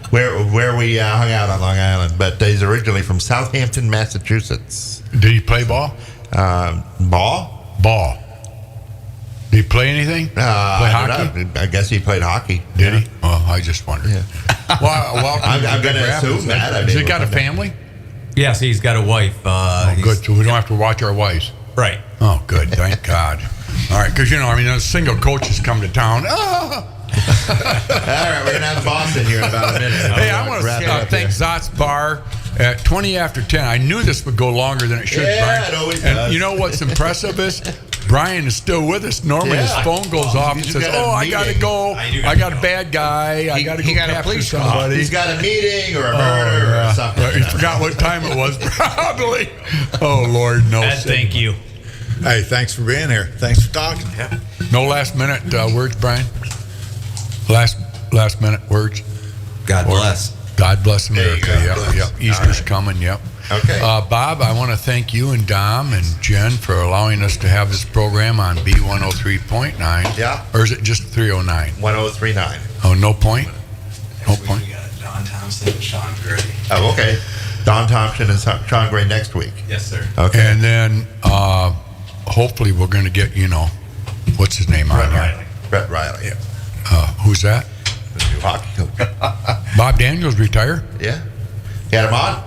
where we hung out on Long Island, but he's originally from Southampton, Massachusetts. Did he play ball? Ball? Ball. Did he play anything? Play I hockey? don't know. I guess he played hockey. Did he? Oh, I just wondered. Yeah. Well, I'm going to assume that. I Has mean, he got a family? Yes, he's got a wife. Oh, good. So we don't have to watch our wives. Right. Oh, good. Thank God. All right, because, a single coaches come to town. All right, we're going to have Boston here in about a minute. Hey, I want to thank Zot's Bar at 20 after 10. I knew this would go longer than it should, Yeah, Brian. it always and does. you know what's impressive is Brian is still with us. Normally his Yeah. phone goes off and He's says, got a I got to meeting. go. I got a bad guy. I got to go he got a capture police call. somebody. He's got a meeting or a murder or something. He forgot what time it was, probably. Oh, Lord, no. Ed, thank you. Hey, thanks for being here. Thanks for talking. No last minute words, Brian? Last minute words? God bless. God bless America. There you go. Yep. Easter's coming. Yep. Okay. Bob, I want to thank you and Dom and Jen for allowing us to have this program on B103.9. Yeah. Or is it just 309? 1039. Oh, no point? No point. We got Don Thompson and Sean Gray. Oh, okay. Don Thompson and Sean Gray next week. Yes, sir. Okay. And then hopefully we're going to get, what's his name on here? Brett Riley. Who's that? The new hockey coach. Bob Daniels retired? Yeah. Got him on?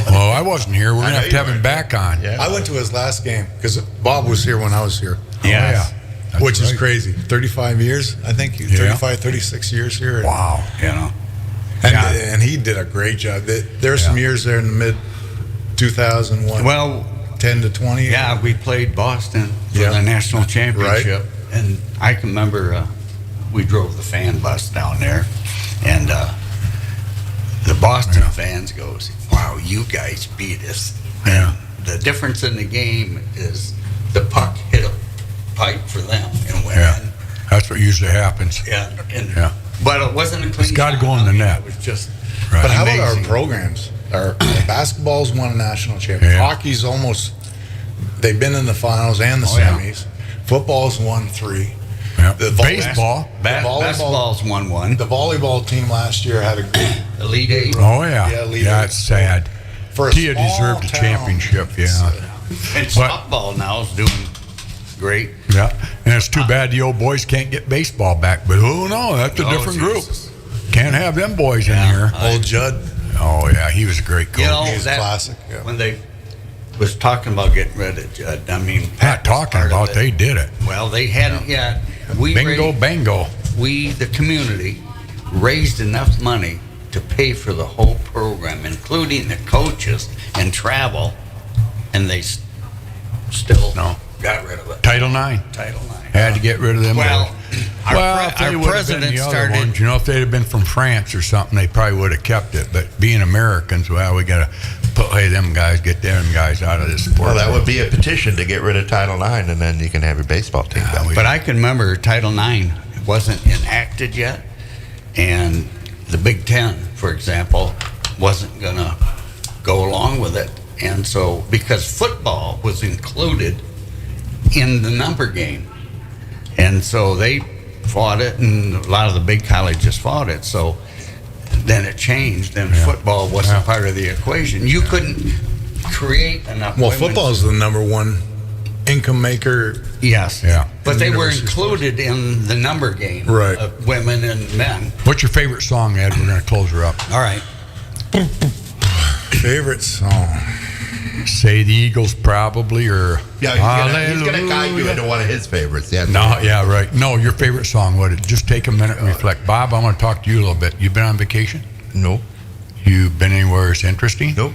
Well, I wasn't here. We're going to I have to know have you him weren't. back on. Yeah. I went to his last game because Bob was here when I was here. Yes. That's Which is right. crazy. 35 years, I think. 35, 36 years here. Wow. And he did a great job. There's some years there in the mid 2001. Well, 10 to 20. yeah, we played Boston for Yeah. the national championship, and I can remember we drove the fan bus down there, and the Boston fans goes, "Wow, you guys beat us!" Yeah. And the difference in the game is the puck hit a pipe for them and went Yeah. in. That's what usually happens. Yeah, and, Yeah. but it wasn't a clean. It's gotta shot. go in the I mean, net. It was just. Right. But how about our amazing. programs? Our basketball's won a national championship. Yeah. Hockey's almost, they've been in the finals and the yeah. semis. Football's won 3. Yeah. The vol- Baseball. Basketball's 1-1. The volleyball team last year had a great, Elite Eight. Oh, yeah. Yeah, leader. Yeah, it's sad. for a Tia small deserved a town, championship, it's, yeah. And softball now is doing great. Yeah. And it's too bad the old boys can't get baseball back. But oh, no, that's a Oh, different Jesus. group. Can't have them boys in here. Old Judd. Oh, yeah. He was a great coach. You know, He's that, classic, yeah. when they was talking about getting rid of Judd, I mean, Not Pat was talking part of about, it. they did it. Well, they hadn't yet. We Bingo, raised, bango. we, the community, raised enough money to pay for the whole program, including the coaches and travel, and they still No. got rid of it. Title IX. Title IX. Had to get rid of them Well, boys. our Well, if they our would have been president the other started. ones, if they'd have been from France or something, they probably would have kept it. But being Americans, well, we got to play them guys, get them guys out of this sport. Well, that would be a petition to get rid of Title IX, and then you can have your baseball team back. But I can remember Title IX wasn't enacted yet, and the Big Ten, for example, wasn't going to go along with it. And so, because football was included in the number game, and so they fought it, and a lot of the big colleges fought it. So then it changed, and football wasn't part of the equation. You couldn't create enough. Well, football is the number one income maker. Yes. Yeah. But they were included in the number game Right. of women and men. What's your favorite song, Ed? We're going to close her up. All right. Favorite song? Say the Eagles, probably, or Yeah, he's gonna guide you into one of his favorites. Yeah. No, yeah, right. No, your favorite song. What? Just take a minute and reflect. Bob, I want to talk to you a little bit. You been on vacation? No. You been anywhere that's interesting? Nope.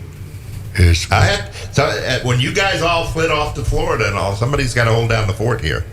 I had when you guys all fled off to Florida and all. Somebody's got to hold down the fort here.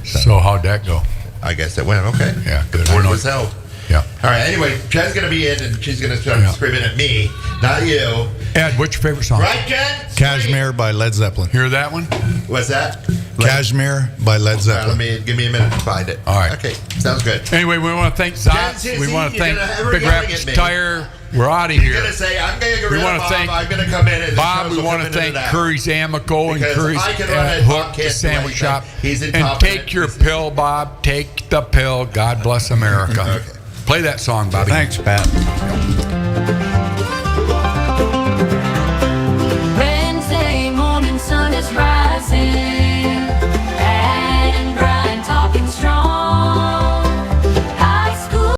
So how'd that go? I guess it went okay. Yeah, The good. fort I know. was held. Yeah. All right. Anyway, Jen's gonna be in, and she's gonna start screaming at me, not you. Ed, what's your favorite song? Right, Jen? Cashmere by Led Zeppelin. Hear that one? What's that? Cashmere by Led All right, Zeppelin. give me a minute to find it. All right. Okay. Sounds good. Anyway, we want to thank Zots. Jen, We see, want to you're thank gonna- Big yelling Rapids at me. Tire. We're out of You're here. gonna say I'm gonna get We rid of wanna Bob. thank I'm gonna come in and Bob, we want to thank Curry's Amico and Because Curry's I can run it, Bob Hook, the can't do sandwich anything. shop. He's and incompetent. take your pill, Bob. Take the pill. God bless America. Okay. Play that song, Bobby. Thanks, Pat.